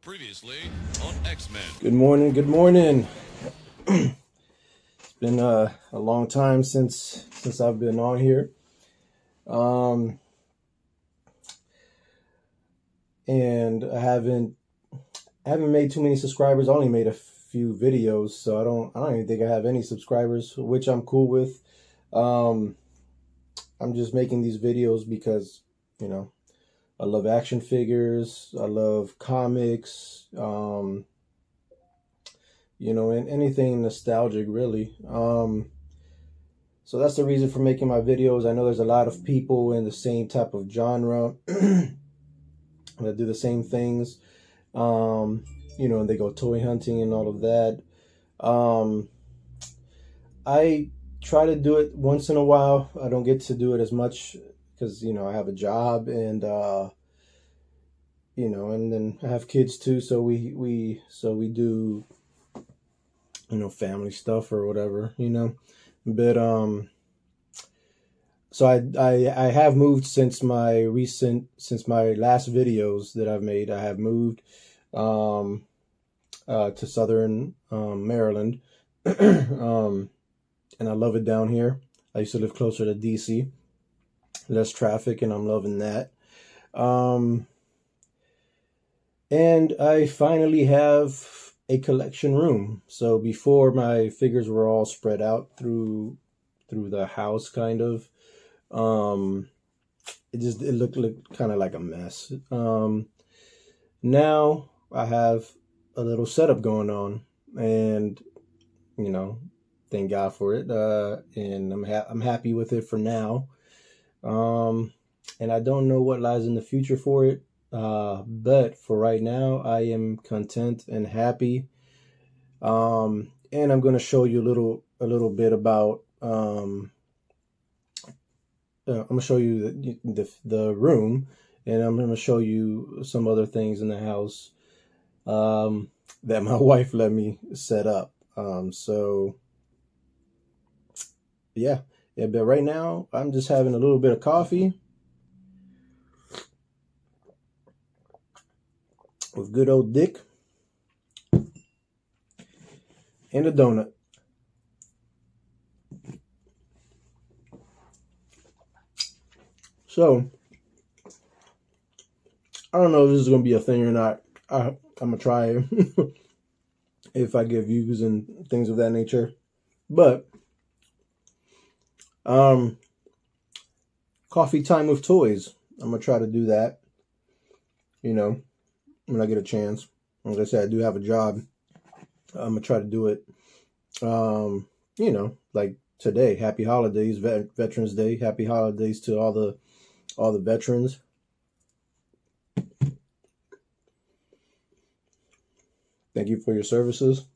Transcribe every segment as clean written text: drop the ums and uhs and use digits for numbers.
Previously on X-Men. Good morning. Good morning. It's been a long time since I've been on here, um, and I haven't made too many subscribers. I only made a few videos, so I don't even think I have any subscribers, which I'm cool with. Um, I'm just making these videos because you know I love action figures. I love comics. And anything nostalgic really. So that's the reason for making my videos. I know there's a lot of people in the same type of genre that do the same things. Um, and they go toy hunting and all of that. Um, I try to do it once in a while. I don't get to do it as much because I have a job and then I have kids too. So we do family stuff or whatever. But so I have moved since my last videos that I've made. I have moved um, to Southern Maryland, and I love it down here. I used to live closer to DC, less traffic, and I'm loving that. Um, and I finally have a collection room. So before, my figures were all spread out through the house, kind of. Um, it looked kind of like a mess. Now I have a little setup going on, and you know, thank God for it. And I'm happy with it for now. Um, and I don't know what lies in the future for it. But for right now, I am content and happy. And I'm going to show you a little bit about. I'm gonna show you the room, and I'm gonna show you some other things in the house that my wife let me set up. So yeah. But right now, I'm just having a little bit of coffee with good old Dick and a donut. So I don't know if this is gonna be a thing or not. I'm gonna try if I get views and things of that nature. But um, coffee time with toys. I'm gonna try to do that. When I get a chance. Like I said, I do have a job. I'm gonna try to do it. Like today. Happy holidays, Veterans Day. Happy holidays to all the veterans. Thank you for your services.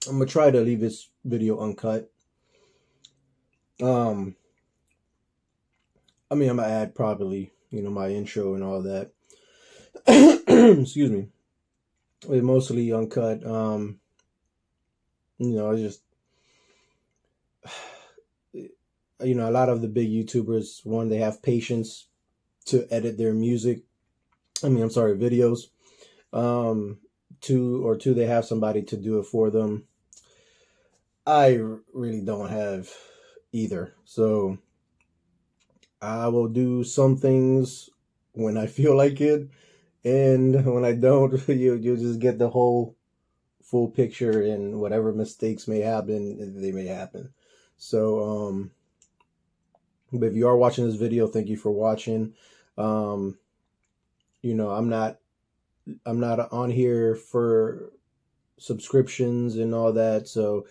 I'm gonna try to leave this video uncut. Um, I'm gonna add probably my intro and all that. Excuse me. It's mostly uncut. I just a lot of the big YouTubers, one, they have patience to edit their music. I'm sorry, videos. Two, they have somebody to do it for them. I really don't have either. So I will do some things when I feel like it, and when I don't, you'll just get the whole full picture, and whatever mistakes may happen, they may happen. So but if you are watching this video, thank you for watching. Um, I'm not on here for subscriptions and all that. So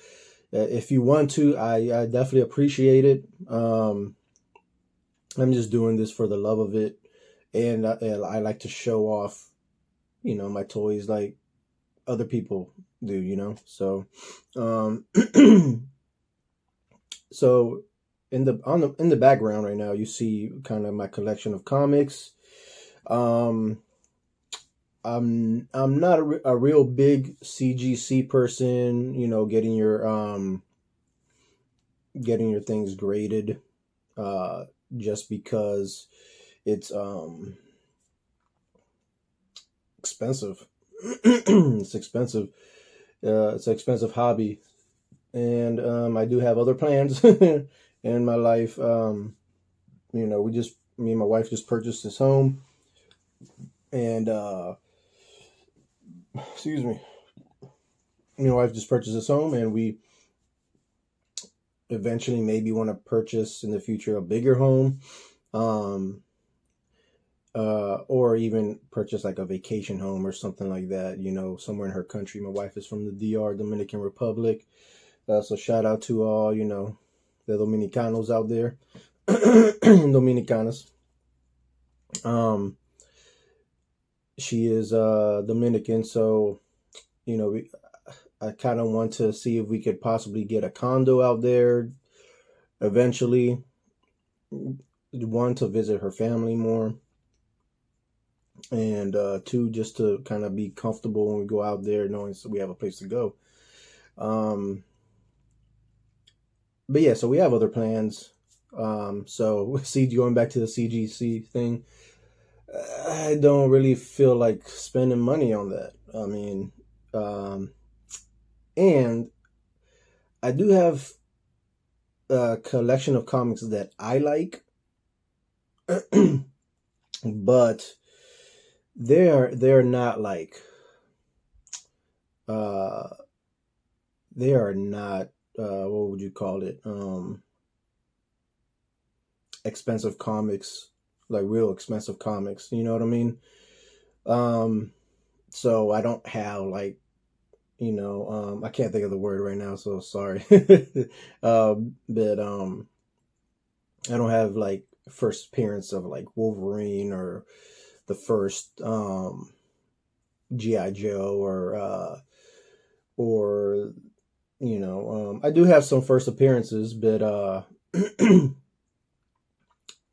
if you want to, I definitely appreciate it. I'm just doing this for the love of it, and I like to show off, my toys like other people do. So, so in the background right now, you see kind of my collection of comics. Um, I'm not a real big CGC person. You know, getting your things graded, just because it's expensive. It's expensive. It's an expensive hobby, and I do have other plans in my life. You know, me and my wife just purchased this home, and excuse me, me and my wife just purchased this home, and we eventually maybe want to purchase in the future a bigger home, um, or even purchase like a vacation home or something like that. You know, somewhere in her country. My wife is from the DR, Dominican Republic. So shout out to all, you know, the Dominicanos out there, Dominicanas. She is Dominican, so you know, I kind of want to see if we could possibly get a condo out there eventually. One, to visit her family more, and two, just to kind of be comfortable when we go out there, knowing so we have a place to go. But yeah, so we have other plans. So see, going back to the CGC thing, I don't really feel like spending money on that. I mean, and I do have a collection of comics that I like, but they're not like they are not what would you call it, expensive comics, like real expensive comics, you know what I mean? So I don't have like, you know, I can't think of the word right now, so sorry. But I don't have like first appearance of like Wolverine or the first GI Joe, or you know, I do have some first appearances, but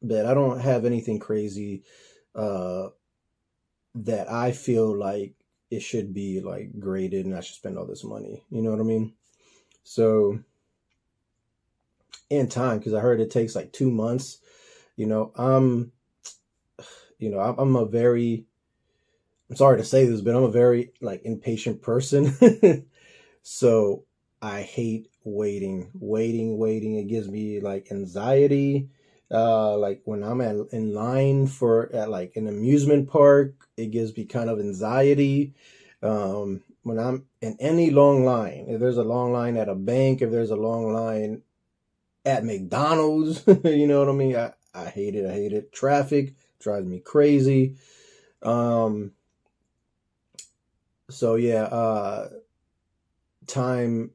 but I don't have anything crazy that I feel like it should be like graded and I should spend all this money. You know what I mean? So, and time, because I heard it takes like 2 months. You know, I'm a very, I'm sorry to say this, but I'm a very like impatient person. So I hate waiting. It gives me like anxiety. Like when I'm in line at like an amusement park, it gives me kind of anxiety. When I'm in any long line, if there's a long line at a bank, if there's a long line at McDonald's, you know what I mean? I hate it. I hate it. Traffic drives me crazy. Um, so yeah, time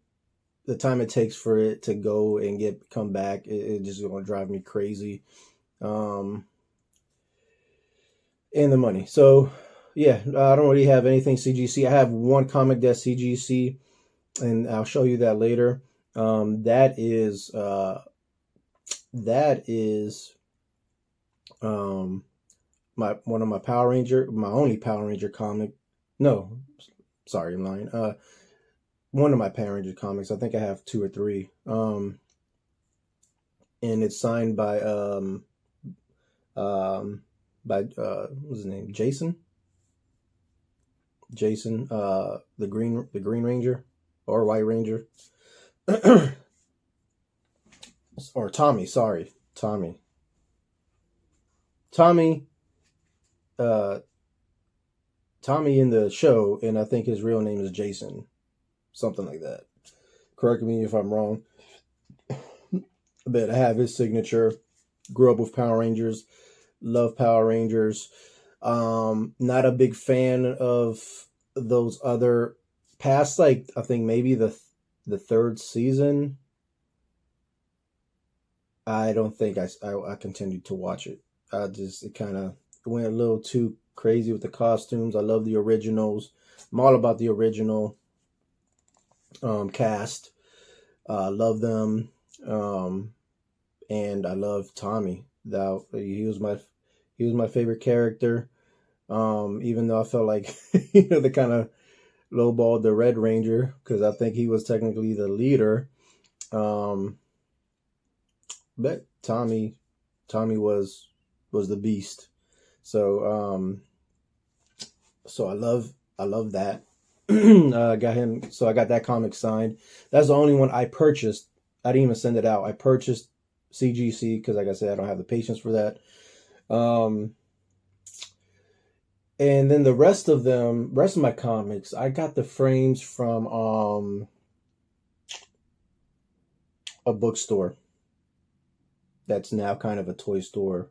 the time it takes for it to go and come back, it just gonna drive me crazy. Um, and the money. So yeah, I don't really have anything CGC. I have one comic that's CGC, and I'll show you that later. That is my one of my only Power Ranger comic. No, sorry, I'm lying. One of my Power Ranger comics. I think I have two or three. And it's signed by what's his name? Jason, the Green Ranger or White Ranger, or Tommy. Sorry, Tommy. Uh, Tommy in the show, and I think his real name is Jason, something like that. Correct me if I'm wrong, but I have his signature. Grew up with Power Rangers, love Power Rangers. Not a big fan of those other past, like I think maybe the third season. I don't think I continued to watch it. It kind of went a little too crazy with the costumes. I love the originals. I'm all about the original cast. Love them. And I love Tommy. He was my favorite character. Even though I felt like they kind of lowballed the Red Ranger because I think he was technically the leader. Um, but Tommy was the beast. So so I love that. Got him. So I got that comic signed. That's the only one I purchased. I didn't even send it out. I purchased CGC because, like I said, I don't have the patience for that. Um, and then the rest of my comics, I got the frames from a bookstore that's now kind of a toy store,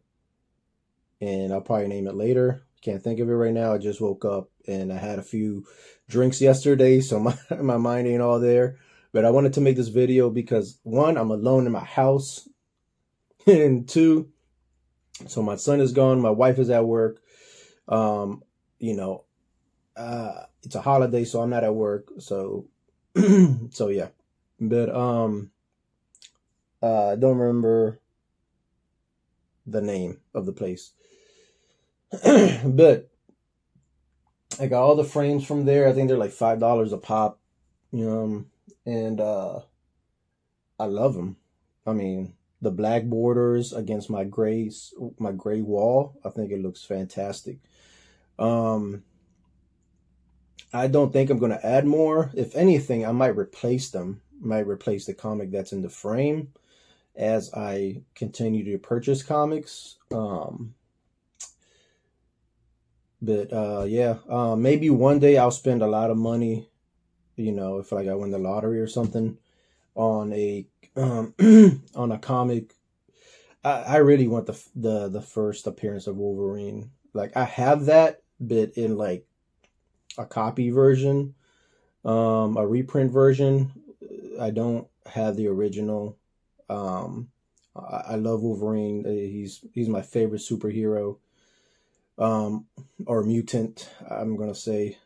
and I'll probably name it later. Can't think of it right now. I just woke up and I had a few drinks yesterday, so my mind ain't all there. But I wanted to make this video because one, I'm alone in my house, and two, so my son is gone, my wife is at work. Um, you know, it's a holiday, so I'm not at work. So, so yeah. But I don't remember the name of the place. But I got all the frames from there. I think they're like $5 a pop. And I love them. I mean, the black borders against my gray wall. I think it looks fantastic. Um, I don't think I'm gonna add more. If anything, I might replace them. Might replace the comic that's in the frame as I continue to purchase comics. But yeah, maybe one day I'll spend a lot of money. If like I win the lottery or something on a on a comic. I really want the first appearance of Wolverine. Like I have that bit in like a copy version, a reprint version. I don't have the original. I love Wolverine. He's my favorite superhero, or mutant. I'm gonna say.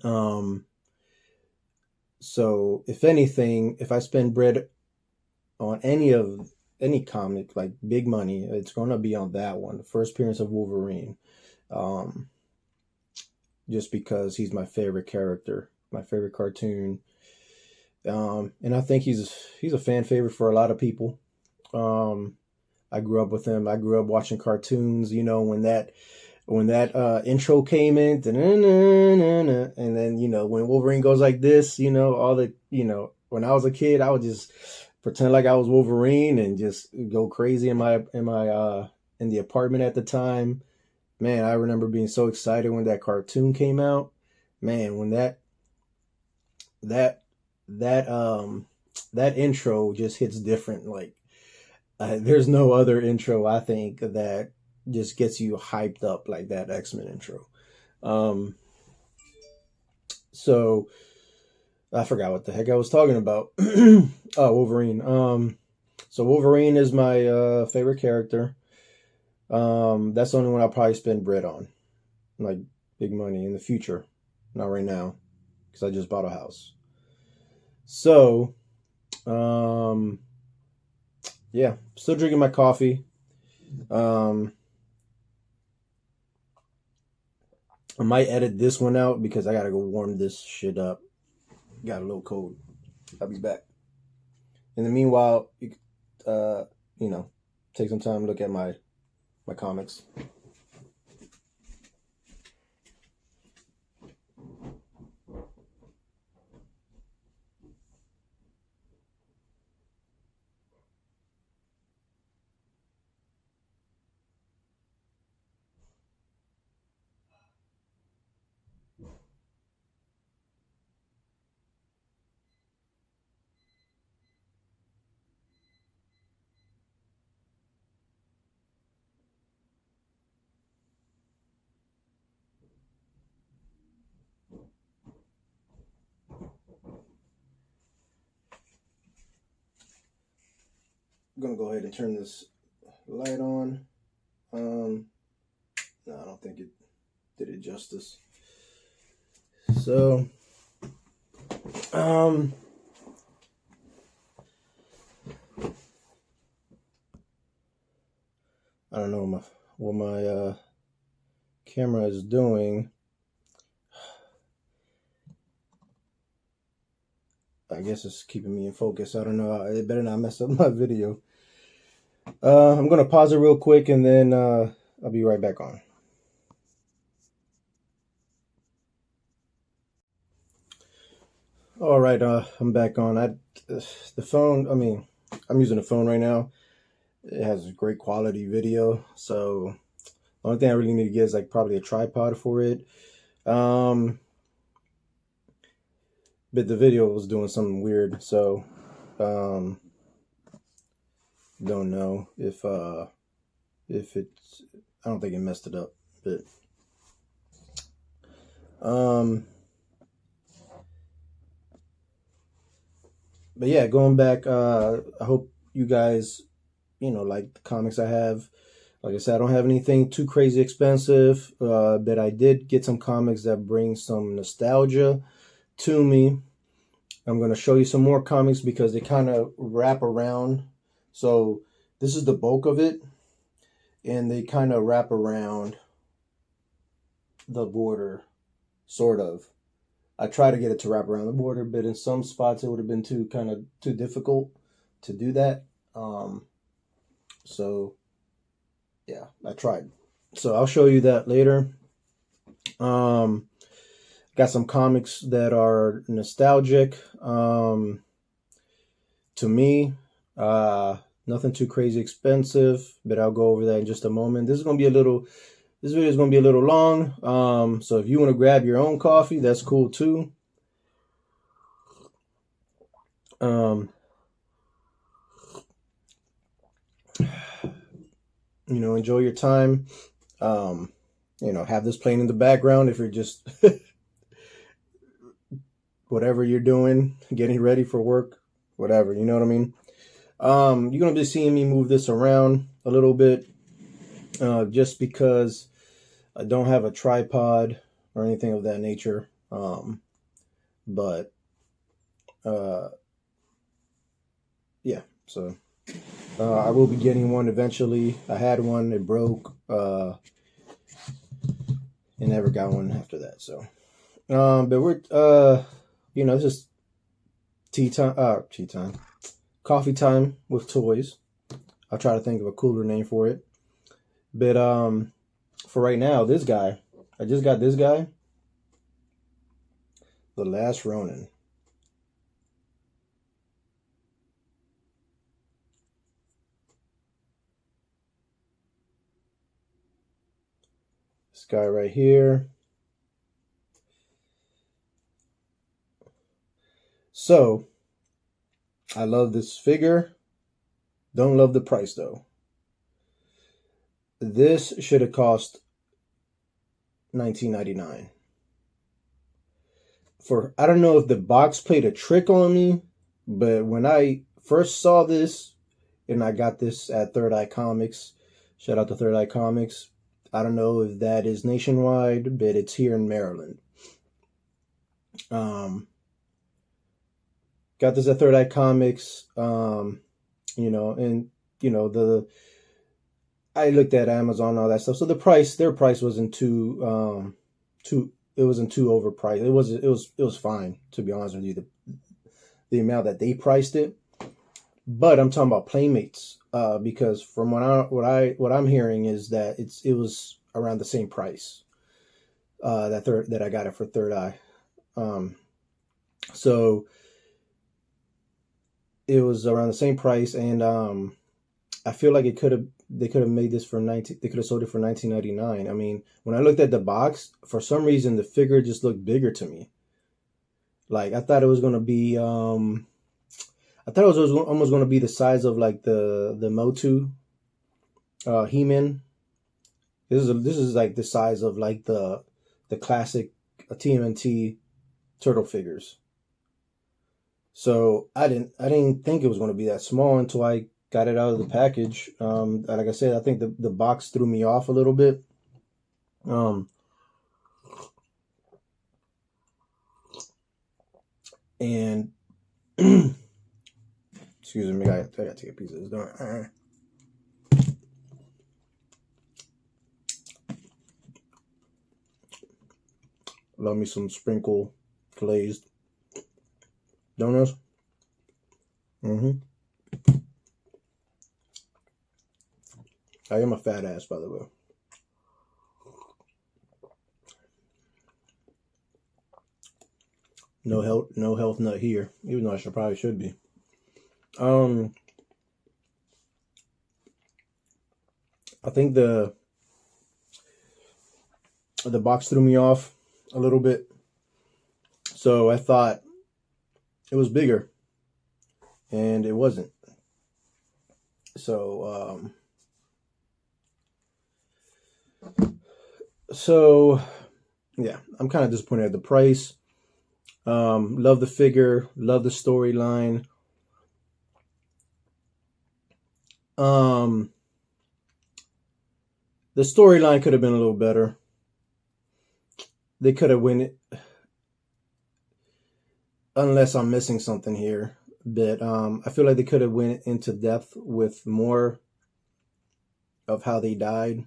Um, so if anything, if I spend bread on any comic like big money, it's gonna be on that one, the first appearance of Wolverine. Um, just because he's my favorite character, my favorite cartoon. And I think he's a fan favorite for a lot of people. Um, I grew up with him. I grew up watching cartoons. When that intro came in, and then when Wolverine goes like this, all the when I was a kid, I would just pretend like I was Wolverine and just go crazy in the apartment at the time. Man, I remember being so excited when that cartoon came out. Man, when that that that intro just hits different. Like there's no other intro I think that just gets you hyped up like that X-Men intro. Um, so I forgot what the heck I was talking about. Oh, Wolverine. So Wolverine is my favorite character. That's the only one I'll probably spend bread on, like big money in the future. Not right now, because I just bought a house. So, yeah, still drinking my coffee. Um, I might edit this one out because I gotta go warm this shit up. Got a little cold. I'll be back. In the meanwhile, uh, you know, take some time to look at my comics. I'm gonna go ahead and turn this light on. No, I don't think it did it justice. So, I don't know what my camera is doing. I guess it's keeping me in focus. I don't know. It better not mess up my video. I'm going to pause it real quick and then I'll be right back on. All right, I'm back on. The phone, I mean, I'm using the phone right now. It has great quality video. So the only thing I really need to get is like probably a tripod for it. But the video was doing something weird. So, don't know if it's, I don't think it messed it up, but yeah, going back, I hope you guys, like the comics I have. Like I said, I don't have anything too crazy expensive, but I did get some comics that bring some nostalgia to me. I'm going to show you some more comics because they kind of wrap around. So this is the bulk of it, and they kind of wrap around the border, sort of. I try to get it to wrap around the border, but in some spots it would have been too difficult to do that. So yeah, I tried. So I'll show you that later. Got some comics that are nostalgic. To me, nothing too crazy expensive, but I'll go over that in just a moment. This video is going to be a little long. So if you want to grab your own coffee, that's cool too. Enjoy your time. Have this playing in the background if you're just whatever you're doing, getting ready for work, whatever, you know what I mean? You're going to be seeing me move this around a little bit, just because I don't have a tripod or anything of that nature. Yeah, so I will be getting one eventually. I had one, it broke, and never got one after that. So, but we're, it's just tea time, coffee time with toys. I'll try to think of a cooler name for it. But for right now, this guy, I just got this guy, The Last Ronin. This guy right here. So, I love this figure. Don't love the price though. This should have cost $19.99. I don't know if the box played a trick on me, but when I first saw this, and I got this at Third Eye Comics, shout out to Third Eye Comics. I don't know if that is nationwide, but it's here in Maryland. Got this at Third Eye Comics, I looked at Amazon and all that stuff. So their price wasn't too it wasn't too overpriced. It was fine, to be honest with you, the amount that they priced it. But I'm talking about Playmates, because from what I'm hearing is that it was around the same price that I got it for Third Eye. So it was around the same price, and I feel like they could have made this for they could have sold it for $19.99. I mean, when I looked at the box, for some reason the figure just looked bigger to me. Like I thought it was gonna be I thought it was almost gonna be the size of like the Motu He-Man. This is like the size of like the classic TMNT turtle figures. So I didn't think it was going to be that small until I got it out of the package. Like I said, I think the box threw me off a little bit. And excuse me, I gotta take a piece of this. Love me some sprinkle glazed donuts. I am a fat ass, by the way. No health nut here, even though I probably should be. I think the box threw me off a little bit, so I thought it was bigger, and it wasn't. So yeah, I'm kind of disappointed at the price. Love the figure, love the storyline. The storyline could have been a little better. They could have went it, unless I'm missing something here. But I feel like they could have went into depth with more of how they died.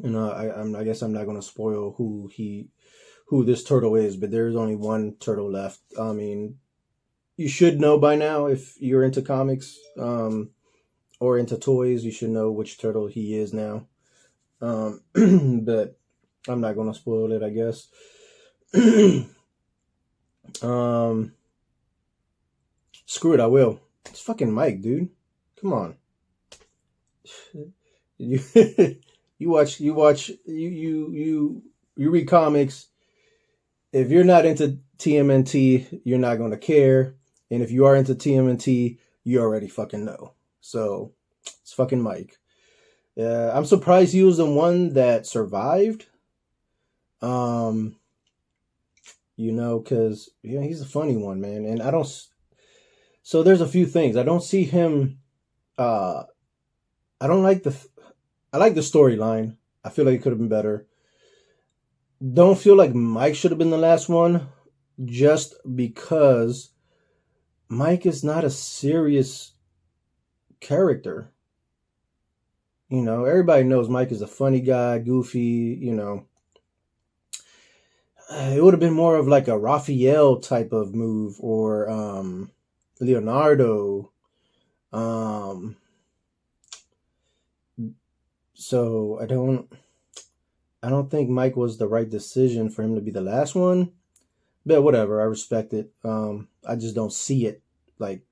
I guess I'm not going to spoil who this turtle is, but there's only one turtle left. I mean, you should know by now if you're into comics or into toys. You should know which turtle he is now. But I'm not going to spoil it, I guess. Screw it, I will. It's fucking Mike, dude. Come on. You read comics. If you're not into TMNT, you're not going to care. And if you are into TMNT, you already fucking know. So it's fucking Mike. I'm surprised he was the one that survived. Because he's a funny one, man. And so there's a few things. I don't see him. I like the storyline. I feel like it could have been better. Don't feel like Mike should have been the last one, just because Mike is not a serious character. Everybody knows Mike is a funny guy, goofy, It would have been more of like a Raphael type of move, or Leonardo. So I don't think Mike was the right decision for him to be the last one. But whatever, I respect it. I just don't see it like,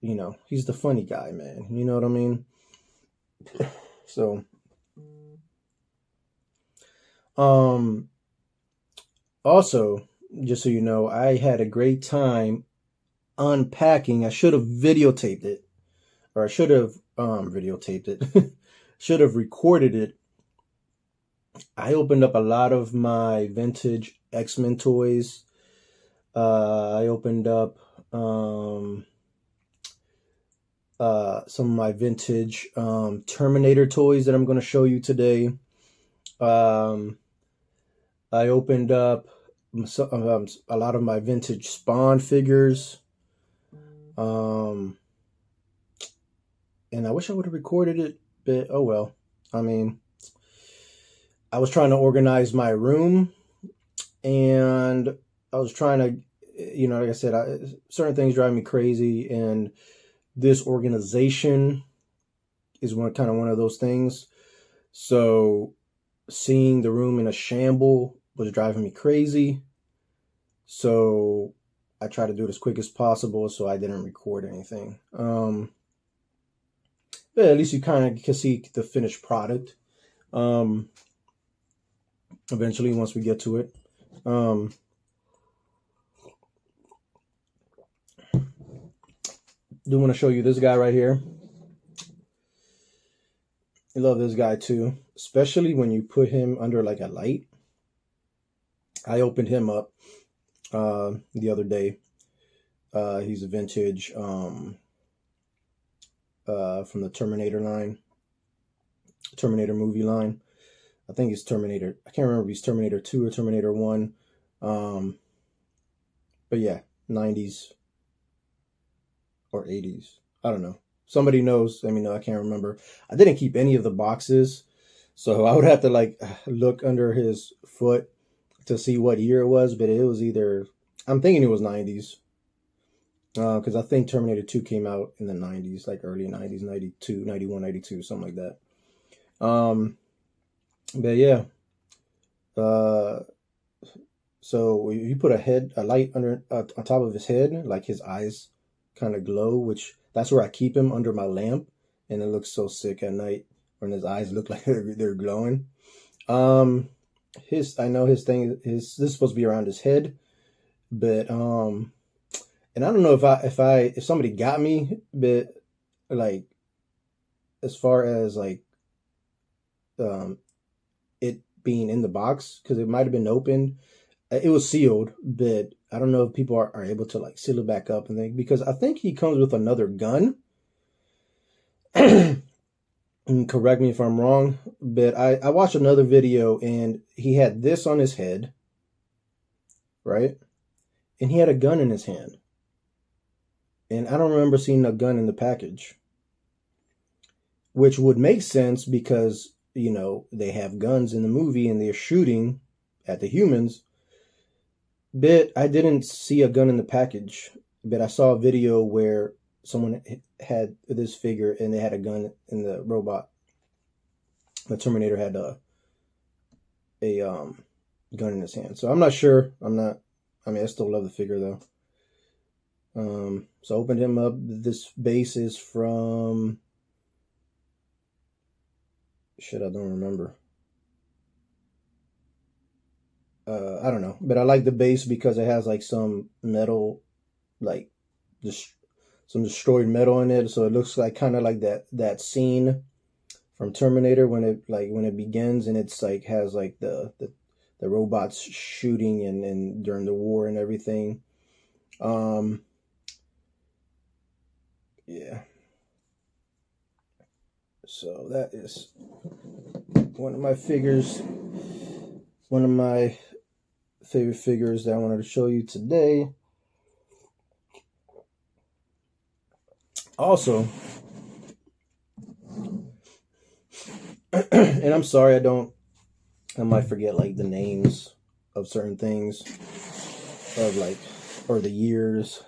he's the funny guy, man. You know what I mean? So, also, just so you know, I had a great time unpacking. I should have videotaped it, or I should have videotaped it. Should have recorded it. I opened up a lot of my vintage X-Men toys. I opened up some of my vintage Terminator toys that I'm going to show you today. I opened up a lot of my vintage Spawn figures. And I wish I would have recorded it, but oh well. I mean, I was trying to organize my room, and I was trying to, like I said, certain things drive me crazy, and this organization is one of those things. So seeing the room in a shamble was driving me crazy. So I tried to do it as quick as possible, so I didn't record anything. But at least you kind of can see the finished product. Eventually, once we get to it. Do want to show you this guy right here. I love this guy too, especially when you put him under like a light. I opened him up the other day. He's a vintage from the Terminator line, Terminator movie line. I think it's Terminator. I can't remember if he's Terminator 2 or Terminator 1. But yeah, 90s or 80s. I don't know. Somebody knows. Let me know. I can't remember. I didn't keep any of the boxes. So I would have to like look under his foot to see what year it was, but it was either, I'm thinking it was 90s. Because I think Terminator 2 came out in the 90s, like early 90s, 92, 91, 92, something like that. But yeah, uh, so you put a light under on top of his head, like his eyes kind of glow, which that's where I keep him under my lamp, and it looks so sick at night when his eyes look like they're glowing. Um, I know his thing, this is supposed to be around his head, but and I don't know if somebody got me, but like as far as like um it being in the box, because it might have been opened. It was sealed, but I don't know if people are able to like seal it back up and think, because I think he comes with another gun. And correct me if I'm wrong, but I watched another video and he had this on his head, right? And he had a gun in his hand. And I don't remember seeing a gun in the package, which would make sense because, you know, they have guns in the movie and they're shooting at the humans. But I didn't see a gun in the package, but I saw a video where someone had this figure and they had a gun in the robot. The Terminator had a gun in his hand. So I'm not sure. I mean, I still love the figure though. So I opened him up. This base is from, shit, I don't remember. I don't know, but I like the base because it has like some metal, like just some destroyed metal in it. So it looks like kind of like that scene from Terminator when it begins and it's like has like the robots shooting and during the war and everything. Yeah. So that is one of my figures, one of my favorite figures that I wanted to show you today. Also, and I'm sorry, I might forget like the names of certain things of like, or the years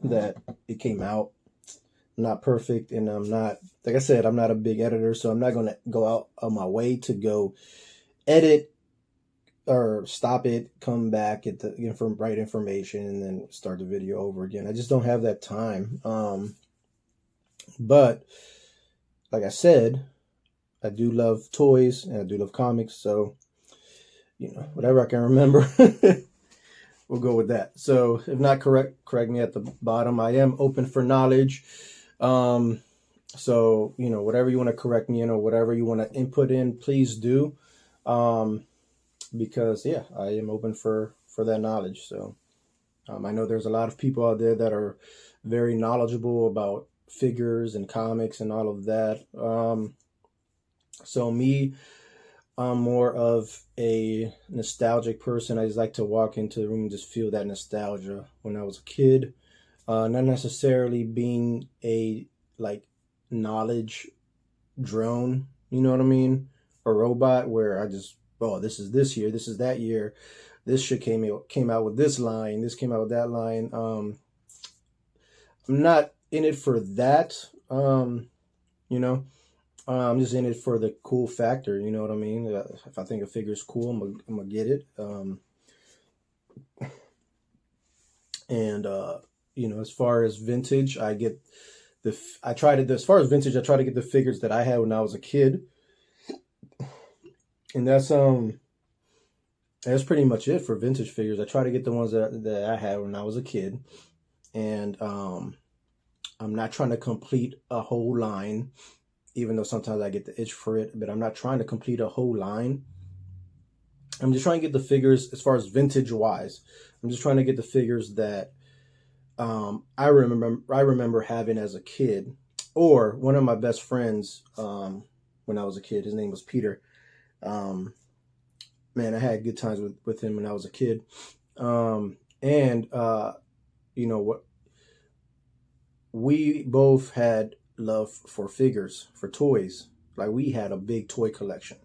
that it came out. I'm not perfect, and I'm not, like I said, I'm not a big editor, so I'm not going to go out of my way to go edit or stop it, come back, get the right information, and then start the video over again. I just don't have that time. But like I said, I do love toys and I do love comics, so you know, whatever I can remember, we'll go with that. So if not, correct me at the bottom. I am open for knowledge. So you know, whatever you want to correct me in or whatever you want to input in, please do. Because yeah, I am open for that knowledge. So I know there's a lot of people out there that are very knowledgeable about figures and comics and all of that. So me, I'm more of a nostalgic person. I just like to walk into the room and just feel that nostalgia when I was a kid. Not necessarily being a like knowledge drone, you know what I mean? A robot where I just, oh, this is this year, this is that year, this shit came out with this line, this came out with that line. I'm not in it for that, you know. I'm just in it for the cool factor, you know what I mean? If I think a figure's cool, I'm gonna get it. And you know, as far as vintage, I get as far as vintage, I try to get the figures that I had when I was a kid. And that's pretty much it for vintage figures. I try to get the ones that I had when I was a kid. And I'm not trying to complete a whole line, even though sometimes I get the itch for it, but I'm not trying to complete a whole line. I'm just trying to get the figures as far as vintage wise. I'm just trying to get the figures that I remember having as a kid, or one of my best friends when I was a kid. His name was Peter. Man, I had good times with him when I was a kid. And you know what? We both had love for figures, for toys. Like we had a big toy collection.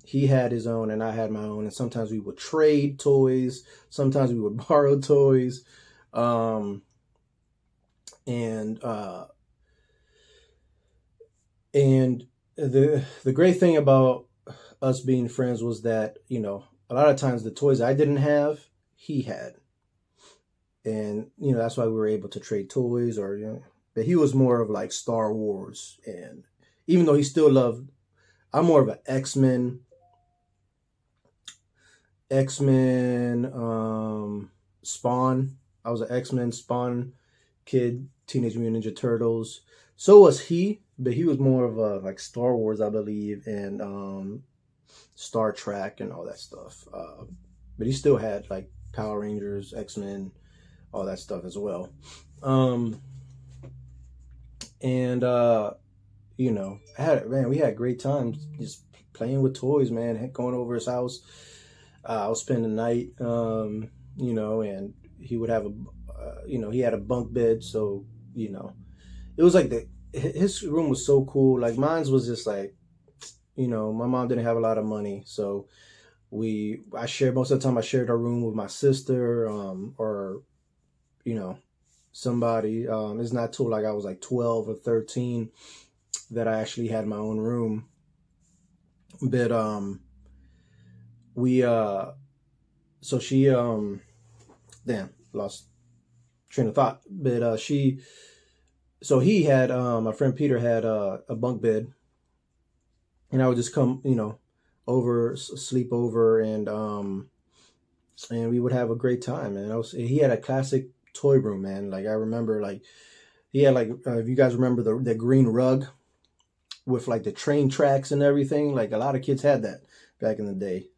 he had his own and I had my own, and sometimes we would trade toys, sometimes we would borrow toys. Um, and and the great thing about us being friends was that, you know, a lot of times the toys I didn't have, he had. And, you know, that's why we were able to trade toys, or, you know, but he was more of like Star Wars. And even though he still loved, I'm more of an X-Men, Spawn. I was an X-Men Spawn kid, Teenage Mutant Ninja Turtles. So was he, but he was more of a like Star Wars, I believe, and Star Trek and all that stuff. But he still had like Power Rangers, X-Men, all that stuff as well. Um, and you know, we had great times just playing with toys, man. Going over his house, I would spend the night, you know, and he would have you know, he had a bunk bed, so you know, it was like his room was so cool. Like mine's was just like, you know, my mom didn't have a lot of money, so I shared most of the time. I shared a room with my sister, or you know, somebody. It's not till like I was like 12 or 13 that I actually had my own room. But we so she damn, lost train of thought. But so he had my friend Peter had a bunk bed, and I would just come, you know, over, sleep over, and we would have a great time. And he had a classic toy room, man. Like I remember, like he had like if you guys remember the green rug with like the train tracks and everything. Like a lot of kids had that back in the day.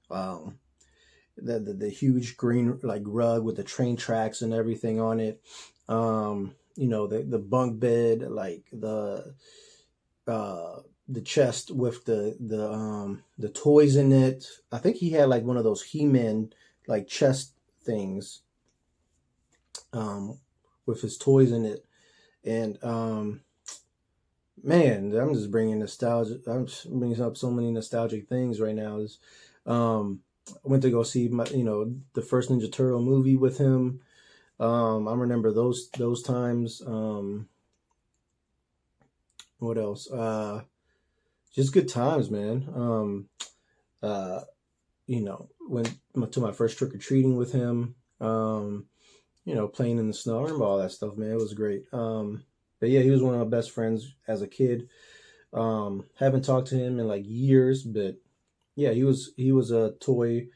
The huge green like rug with the train tracks and everything on it. You know, the bunk bed, like the chest with the toys in it. I think he had like one of those He-Man like chest things with his toys in it. And man, I'm just bringing nostalgia. I'm just bringing up so many nostalgic things right now. I went to go see the first Ninja Turtle movie with him. I remember those times. What else? Just good times, man. Uh, went to my first trick or treating with him. Playing in the snow. I remember all that stuff, man. It was great. But yeah, he was one of my best friends as a kid. Haven't talked to him in like years, but yeah, he was a toy.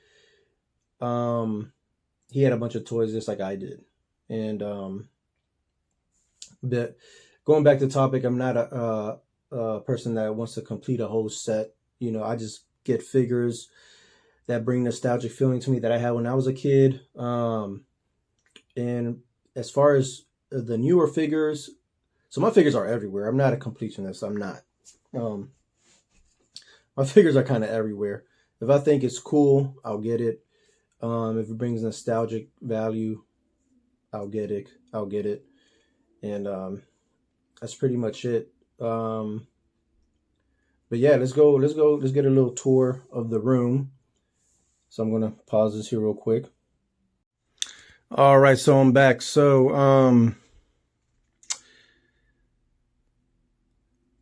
He had a bunch of toys just like I did. And but going back to the topic, I'm not a person that wants to complete a whole set. I just get figures that bring nostalgic feeling to me that I had when I was a kid. And as far as the newer figures, so my figures are everywhere. I'm not a completionist. I'm not. My figures are kind of everywhere. If I think it's cool, I'll get it. If it brings nostalgic value, I'll get it. And that's pretty much it. But yeah, let's get a little tour of the room. So I'm gonna pause this here real quick. All right, so I'm back. So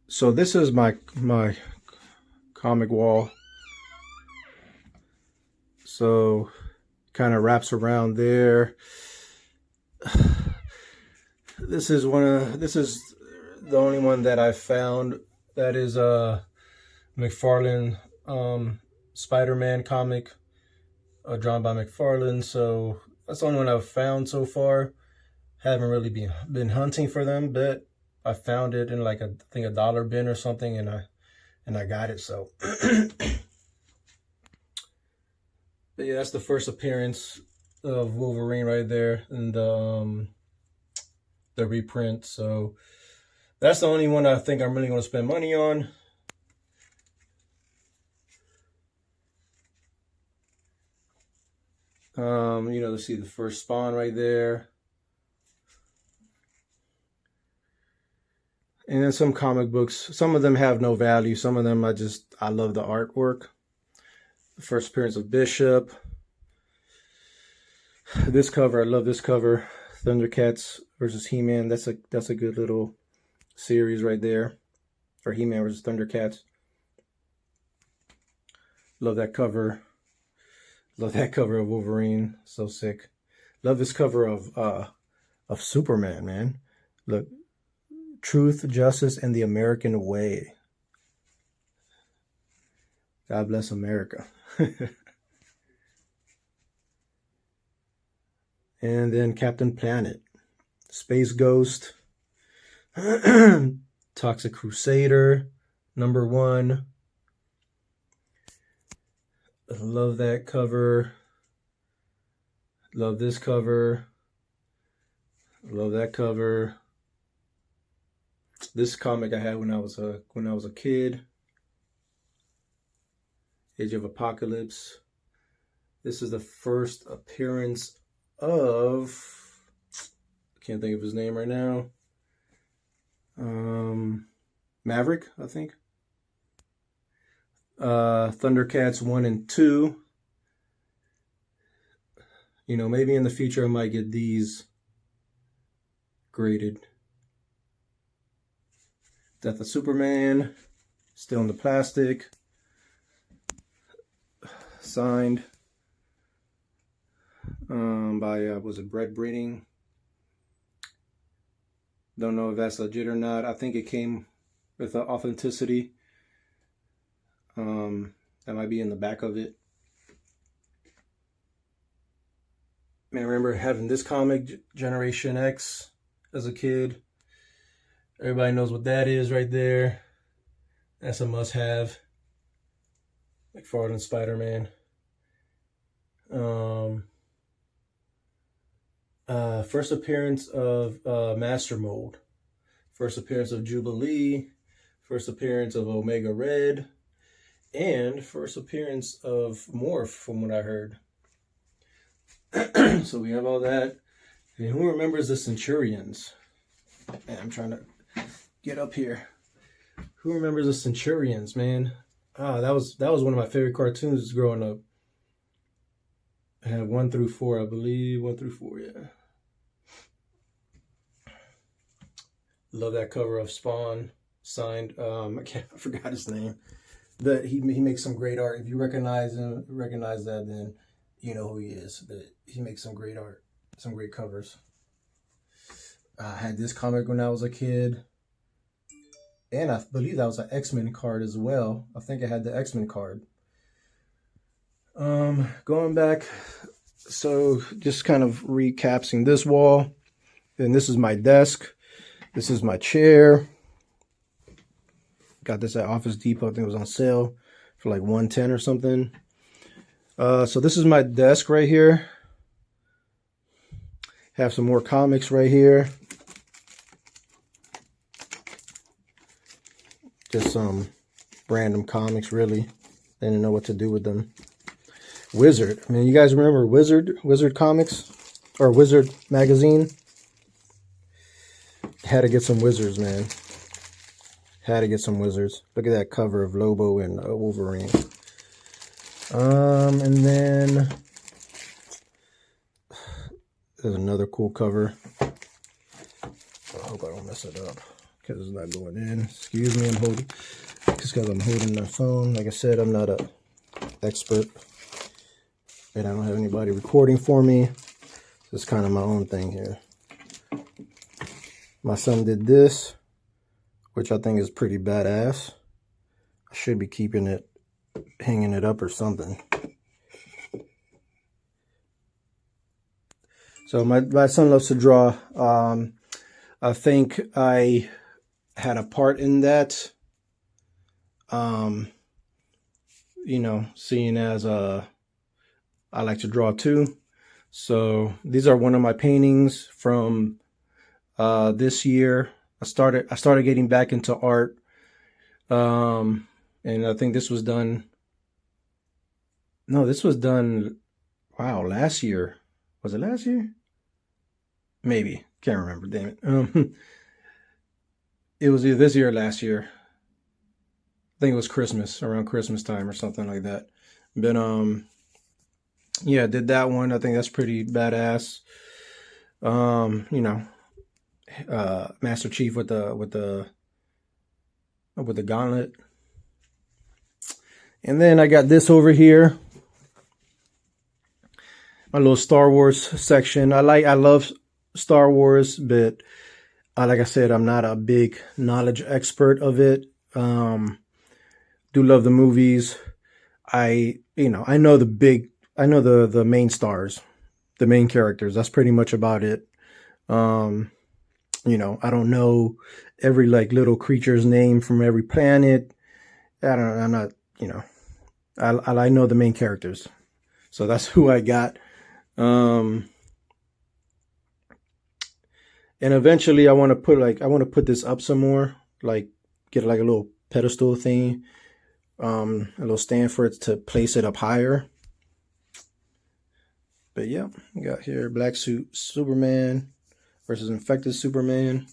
so this is my comic wall. So kind of wraps around there. This is the only one that I found that is a McFarlane Spider-Man comic drawn by McFarlane. So that's the only one I've found so far. Haven't really been hunting for them, but I found it in like I think a dollar bin or something, and I got it. So but yeah, that's the first appearance of Wolverine right there in the reprint. So that's the only one I think I'm really going to spend money on. To see the first Spawn right there. And then some comic books. Some of them have no value. Some of them I love the artwork. The first appearance of Bishop. This cover, I love this cover. Thundercats versus He-Man. That's a good little series right there. Or He-Man versus Thundercats. Love that cover. Love that cover of Wolverine. So sick. Love this cover of Superman, man. Look. Truth, Justice, and the American Way. God bless America. And then Captain Planet. Space Ghost. Toxic Crusader. #1. Love that cover. Love this cover. Love that cover. This comic I had when I was a kid. Age of Apocalypse. This is the first appearance of, I can't think of his name right now. Maverick, I think. Thundercats 1 and 2. You know, maybe in the future I might get these graded. Death of Superman, still in the plastic. Signed by, was it Brett Breeding? Don't know if that's legit or not. I think it came with the authenticity. That might be in the back of it. Man, I remember having this comic, Generation X, as a kid. Everybody knows what that is right there. That's a must-have. McFarlane Spider-Man. First appearance of Master Mold. First appearance of Jubilee. First appearance of Omega Red. And first appearance of Morph, from what I heard. So we have all that. And who remembers the Centurions? Man, I'm trying to get up here. Who remembers the Centurions, man? Ah, that was one of my favorite cartoons growing up. I had 1 through 4, I believe. 1 through 4, yeah. Love that cover of Spawn, signed. I forgot his name. He makes some great art. If you recognize that, then you know who he is. He makes some great art, some great covers. I had this comic when I was a kid. And I believe that was an X-Men card as well. I think I had the X-Men card. Going back, so just kind of recapsing this wall. And this is my desk. This is my chair. Got this at Office Depot. I think it was on sale for like $110 or something. So this is my desk right here. Have some more comics right here. Just some random comics, really. Didn't know what to do with them. Wizard. I mean, you guys remember Wizard comics? Or Wizard magazine? Had to get some Wizards, man. Had to get some Wizards. Look at that cover of Lobo and Wolverine. And then there's another cool cover. I hope I don't mess it up because it's not going in. Excuse me, I'm holding. Just because I'm holding my phone. Like I said, I'm not an expert, and I don't have anybody recording for me. It's kind of my own thing here. My son did this, which I think is pretty badass. I should be keeping it, hanging it up or something. So my son loves to draw. I think I had a part in that. You know, seeing as I like to draw too. So these are one of my paintings from this year. I started getting back into art. And I think this was done. No, this was done. Wow, last year. Was it last year? Maybe. Can't remember, damn it. It was either this year or last year. I think it was Christmas, around Christmas time or something like that. But yeah, did that one. I think that's pretty badass. You know, Master Chief with the gauntlet. And then I got this over here. My little Star Wars section. I love Star Wars, but like I said, I'm not a big knowledge expert of it. Do love the movies. I know the main stars, the main characters. That's pretty much about it. I don't know every like little creature's name from every planet. I'm not, I know the main characters. So that's who I got. And eventually I want to put this up some more, like get like a little pedestal thing, a little stand for it to place it up higher. But yeah, we got here Black Suit Superman versus Infected Superman.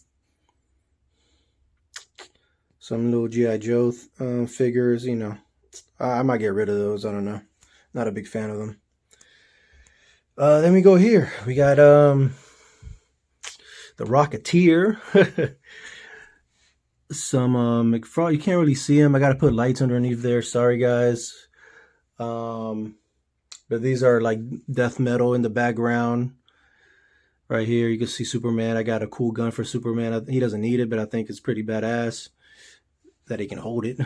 Some little G.I. Joe figures, I might get rid of those. I don't know. Not a big fan of them. Then we go here. We got the Rocketeer. Some McFarlane. You can't really see them. I got to put lights underneath there. Sorry, guys. But these are like death metal in the background. Right here, you can see Superman. I got a cool gun for Superman. He doesn't need it, but I think it's pretty badass that he can hold it.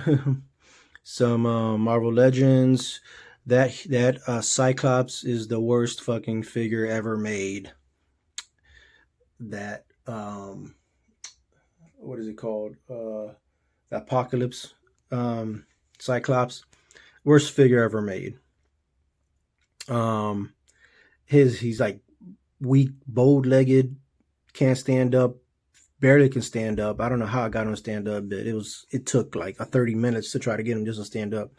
Some Marvel Legends. That Cyclops is the worst fucking figure ever made. That what is it called? Apocalypse Cyclops, worst figure ever made. He's like weak, bow-legged, can't stand up, barely can stand up. I don't know how I got him to stand up, but it took like 30 minutes to try to get him just to stand up.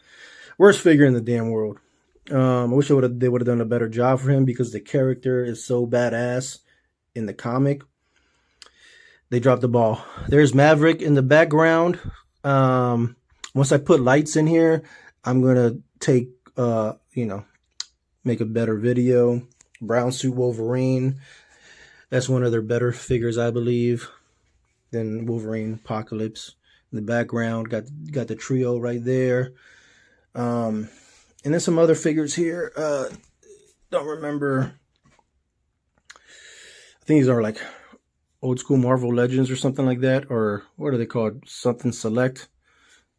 Worst figure in the damn world. I wish they would have done a better job for him because the character is so badass in the comic. They dropped the ball. There's Maverick in the background. Once I put lights in here, I'm gonna take make a better video. Brown Suit Wolverine. That's one of their better figures, I believe, than Wolverine Apocalypse. In the background, got the trio right there. And then some other figures here. Don't remember. I think these are like old school Marvel Legends or something like that. Or what are they called? Something Select?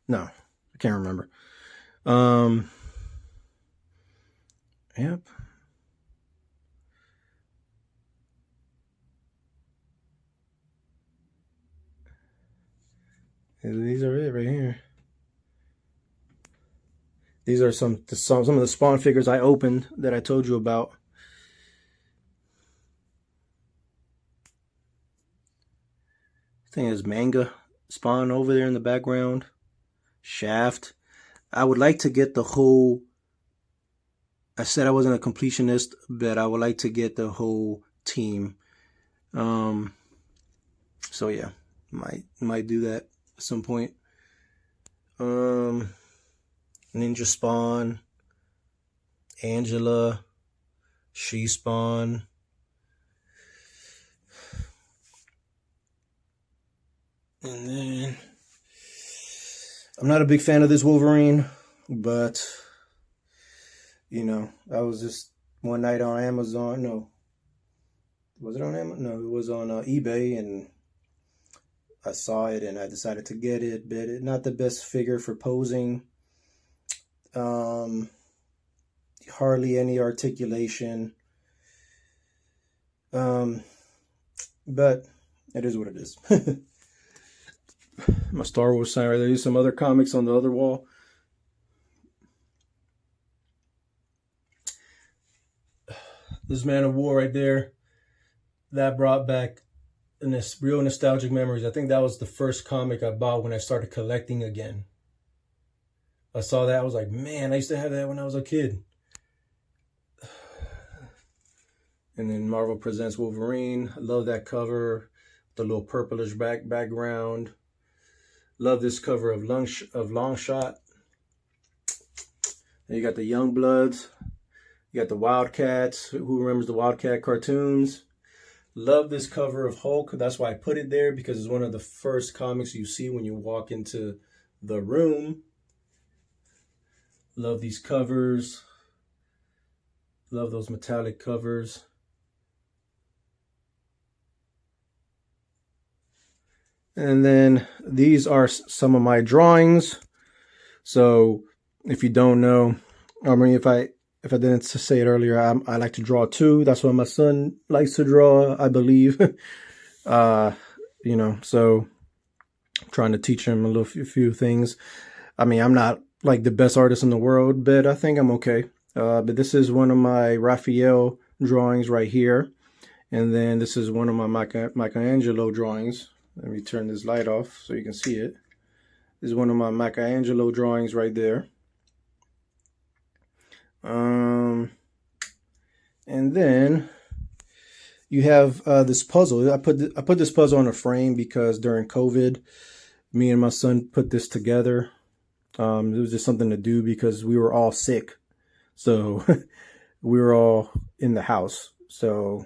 No, I can't remember. Yep. These are it right here. These are some of the Spawn figures I opened that I told you about. I think there's Manga Spawn over there in the background. Shaft. I would like to get the whole... I said I wasn't a completionist, but I would like to get the whole team. So yeah, might do that at some point. Ninja Spawn, Angela, She Spawn. And then I'm not a big fan of this Wolverine, but I was just one night on Amazon. No, was it on Amazon? No, it was on eBay, and I saw it and I decided to get it. But it's not the best figure for posing. Hardly any articulation. But it is what it is. My Star Wars sign right there. There's some other comics on the other wall. This Man of War right there, that brought back real nostalgic memories. I think that was the first comic I bought when I started collecting again. I saw that, I was like, man, I used to have that when I was a kid. And then Marvel Presents Wolverine. I love that cover. The little purplish background. Love this cover of Longshot. And you got the Youngbloods. You got the Wildcats. Who remembers the Wildcat cartoons? Love this cover of Hulk. That's why I put it there, because it's one of the first comics you see when you walk into the room. Love these covers. Love those metallic covers. And then these are some of my drawings. So if you don't know, I mean, if I didn't say it earlier, I like to draw too. That's what my son likes to draw, I believe. You know, so I'm trying to teach him a few things. I mean, I'm not like the best artist in the world, but I think I'm okay. But this is one of my Raphael drawings right here. And then this is one of my Michelangelo drawings. Let me turn this light off so you can see it. This is one of my Michelangelo drawings right there. And then you have this puzzle. I put this puzzle on a frame because during COVID, me and my son put this together. It was just something to do because we were all sick. So we were all in the house. So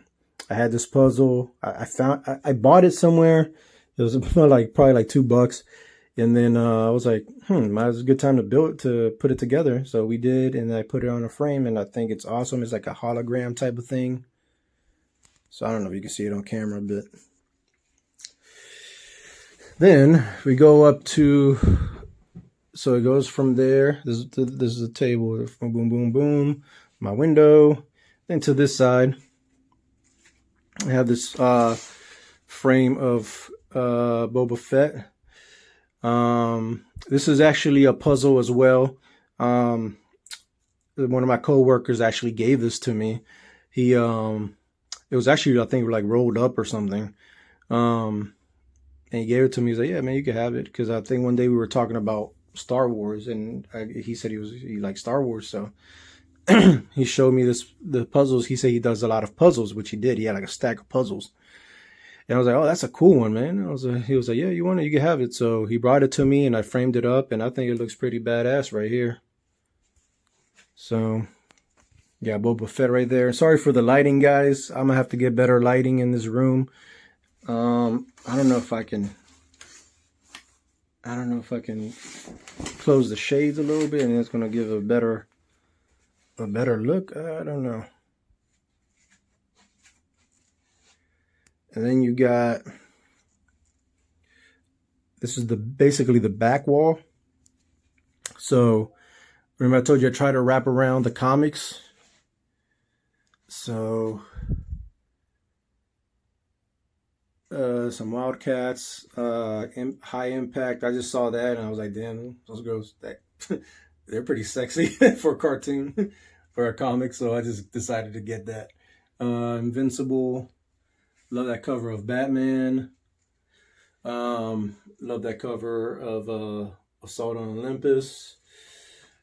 I had this puzzle. I bought it somewhere. It was probably like $2. And then I was like, it was a good time to put it together. So we did, and I put it on a frame, and I think it's awesome. It's like a hologram type of thing. So I don't know if you can see it on camera, but then we go up to, so it goes from there. This is a table. Boom, boom, boom, boom. My window. Then to this side, I have this frame of Boba Fett. This is actually a puzzle as well. One of my coworkers actually gave this to me. It was actually, I think, like rolled up or something. And he gave it to me. He's like, yeah, man, you can have it. Cause I think one day we were talking about Star Wars, and he said he liked Star Wars. So he showed me the puzzles. He said he does a lot of puzzles, which he did. He had like a stack of puzzles. And I was like, oh, that's a cool one, man. He was like, yeah, you want it? You can have it. So he brought it to me, and I framed it up, and I think it looks pretty badass right here. So, yeah, Boba Fett right there. Sorry for the lighting, guys. I'm going to have to get better lighting in this room. I don't know if I can close the shades a little bit, and it's going to give a better look. I don't know. And then you got, this is basically the back wall. So remember I told you I try to wrap around the comics. So some Wildcats, High Impact. I just saw that and I was like, damn, those girls, they're pretty sexy for a cartoon, for a comic. So I just decided to get that. Invincible. Love that cover of Batman. Love that cover of Assault on Olympus.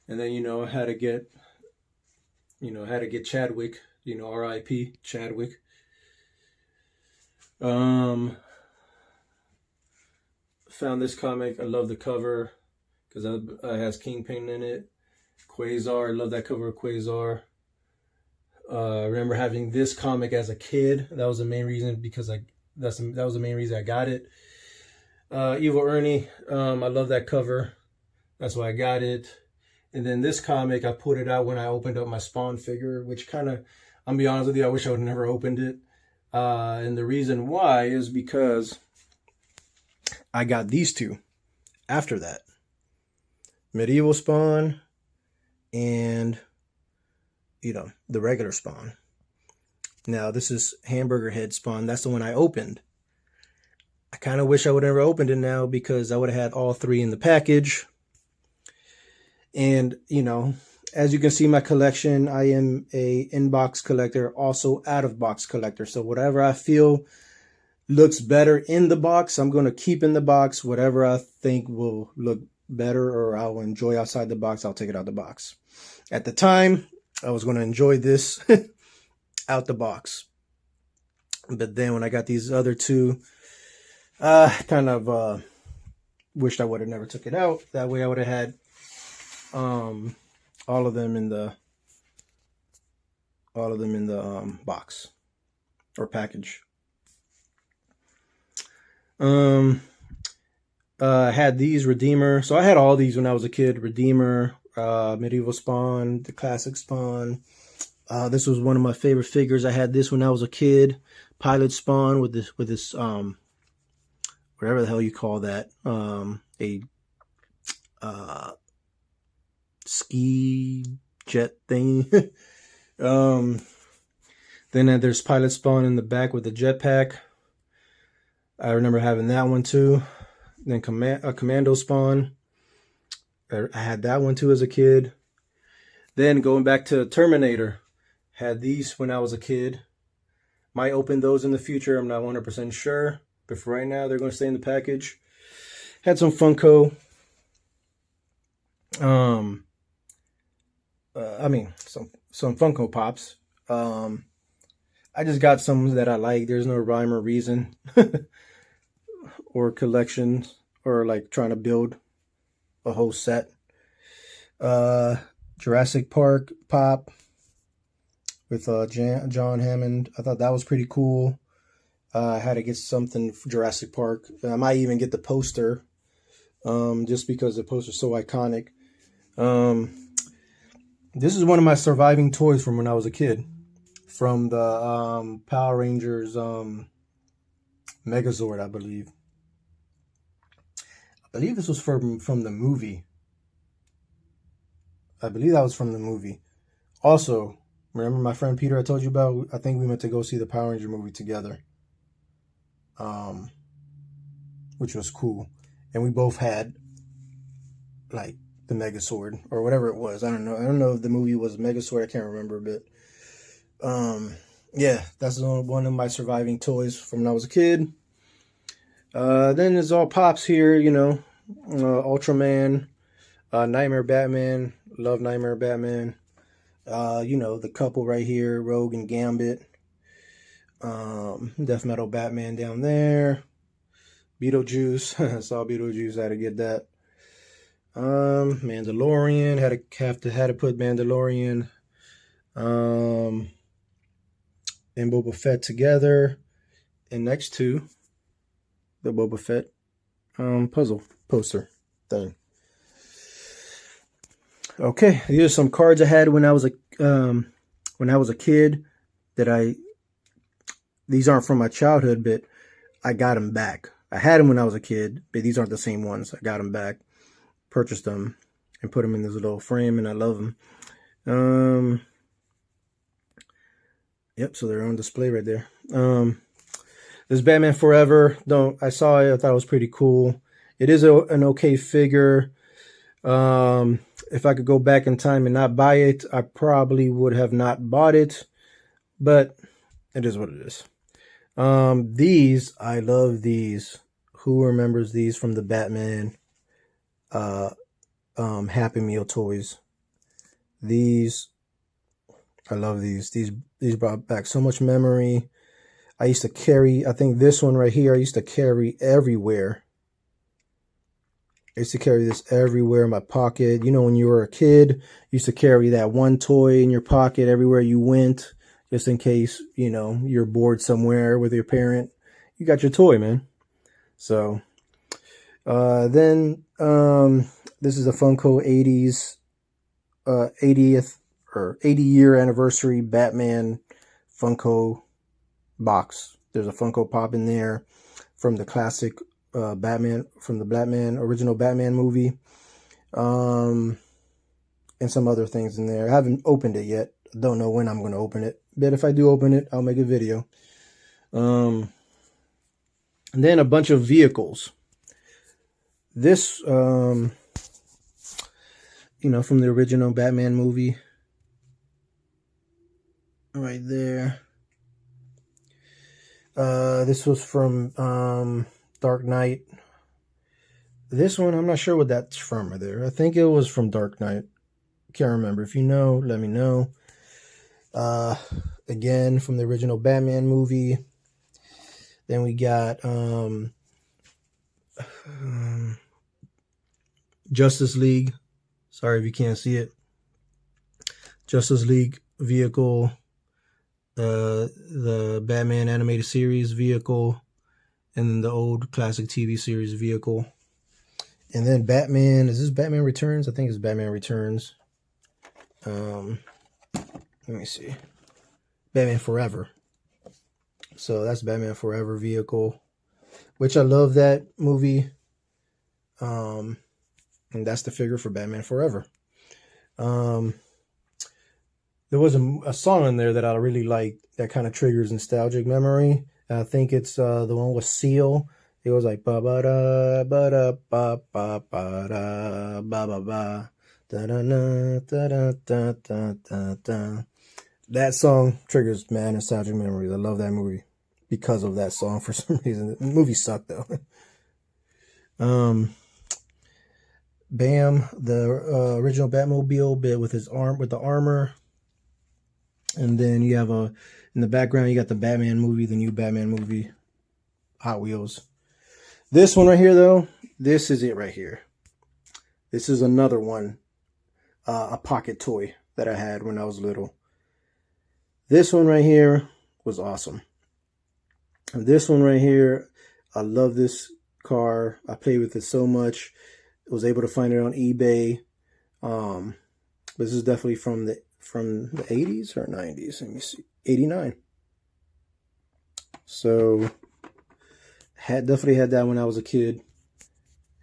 And then, I had to get Chadwick, R.I.P. Chadwick. Found this comic. I love the cover because it has Kingpin in it. Quasar. I love that cover of Quasar. I remember having this comic as a kid. That was the main reason, because that was the main reason I got it. Evil Ernie. I love that cover. That's why I got it. And then this comic, I put it out when I opened up my Spawn figure, which kind of, I'll be honest with you, I wish I would have never opened it. And the reason why is because I got these two after that. Medieval Spawn and, the regular Spawn. Now, this is Hamburger Head Spawn. That's the one I opened. I kind of wish I would have never opened it now, because I would have had all three in the package. And, as you can see, my collection, I am a in-box collector, also out-of-box collector. So whatever I feel looks better in the box, I'm going to keep in the box. Whatever I think will look better or I'll enjoy outside the box, I'll take it out the box. At the time, I was going to enjoy this out the box. But then when I got these other two, kind of wished I would have never took it out. That way I would have had all of them in the box or package. I had these Redeemer. So I had all these when I was a kid. Redeemer, Medieval Spawn, the classic Spawn. This was one of my favorite figures. I had this when I was a kid. Pilot Spawn with this whatever the hell you call that. A ski jet thing. Then there's Pilot Spawn in the back with the jetpack. I remember having that one too. Then Commando Spawn. I had that one too as a kid. Then going back to Terminator. Had these when I was a kid. Might open those in the future. I'm not 100% sure. But for right now, they're going to stay in the package. Had some Funko. Some Funko Pops. I just got some that I like. There's no rhyme or reason. Or collections. Or like trying to build a whole set. Jurassic Park Pop. With John Hammond. I thought that was pretty cool. I had to get something for Jurassic Park. I might even get the poster. Just because the poster's so iconic. This is one of my surviving toys from when I was a kid. From the Power Rangers Megazord, I believe. I believe this was from the movie. I believe that was from the movie. Also, remember my friend Peter I told you about? I think we went to go see the Power Ranger movie together. Which was cool. And we both had, like, the Megazord. Or whatever it was. I don't know. I don't know if the movie was Megazord. I can't remember. But, yeah. That's one of my surviving toys from when I was a kid. Then there's all Pops here, you know. Ultraman. Nightmare Batman. Love Nightmare Batman. You know, the couple right here, Rogue and Gambit. Death Metal Batman down there. Beetlejuice. I saw Beetlejuice, I had to get that. Mandalorian, had to put Mandalorian and Boba Fett together. And next to the Boba Fett puzzle poster thing. Okay, these are some cards I had when I was a kid that these aren't from my childhood, but I got them back. I had them when I was a kid, but these aren't the same ones. I got them back, purchased them, and put them in this little frame, and I love them. Yep, so they're on display right there. This Batman Forever, I saw it, I thought it was pretty cool. It is an okay figure. If I could go back in time and not buy it, I probably would have not bought it, but it is what it is. These, I love these. Who remembers these from the Batman, Happy Meal toys? These, I love these. These brought back so much memory. I used to carry, I think this one right here, I used to carry everywhere. I used to carry this everywhere in my pocket. You know, when you were a kid, you used to carry that one toy in your pocket everywhere you went, just in case, you know, you're bored somewhere with your parent. You got your toy, man. So, then, this is a Funko 80th or 80-year anniversary Batman Funko box. There's a Funko Pop in there from the classic Batman, from the original Batman movie, and some other things in there. I haven't opened it yet. Don't know when I'm going to open it, but if I do open it, I'll make a video. And then a bunch of vehicles. This, you know, from the original Batman movie, right there. This was from Dark Knight. This one, I'm not sure what that's from right there. I think it was from Dark Knight. Can't remember. If you know, let me know. Again, from the original Batman movie. Then we got Justice League. Sorry if you can't see it. Justice League vehicle, the Batman animated series vehicle, and then the old classic TV series vehicle. And then Batman, is this Batman Returns? I think it's Batman Returns. Let me see. Batman Forever. So that's Batman Forever vehicle, which I love that movie. And that's the figure for Batman Forever. There was a song in there that I really like that kind of triggers nostalgic memory. And I think it's the one with Seal. It was like ba ba da ba da ba ba ba da ba ba ba da da da da da da da da. That song triggers mad nostalgic memories. I love that movie because of that song for some reason. The movie sucked though. Bam, the original Batmobile with his with the armor, and then you have in the background you got the Batman movie, the new Batman movie, Hot Wheels. This one right here though, this is it right here. This is another one, a pocket toy that I had when I was little. This one right here was awesome. And this one right here, I love this car. I played with it so much. I was able to find it on eBay. This is definitely from the 80s or 90s. Let me see. 89. So definitely had that when I was a kid.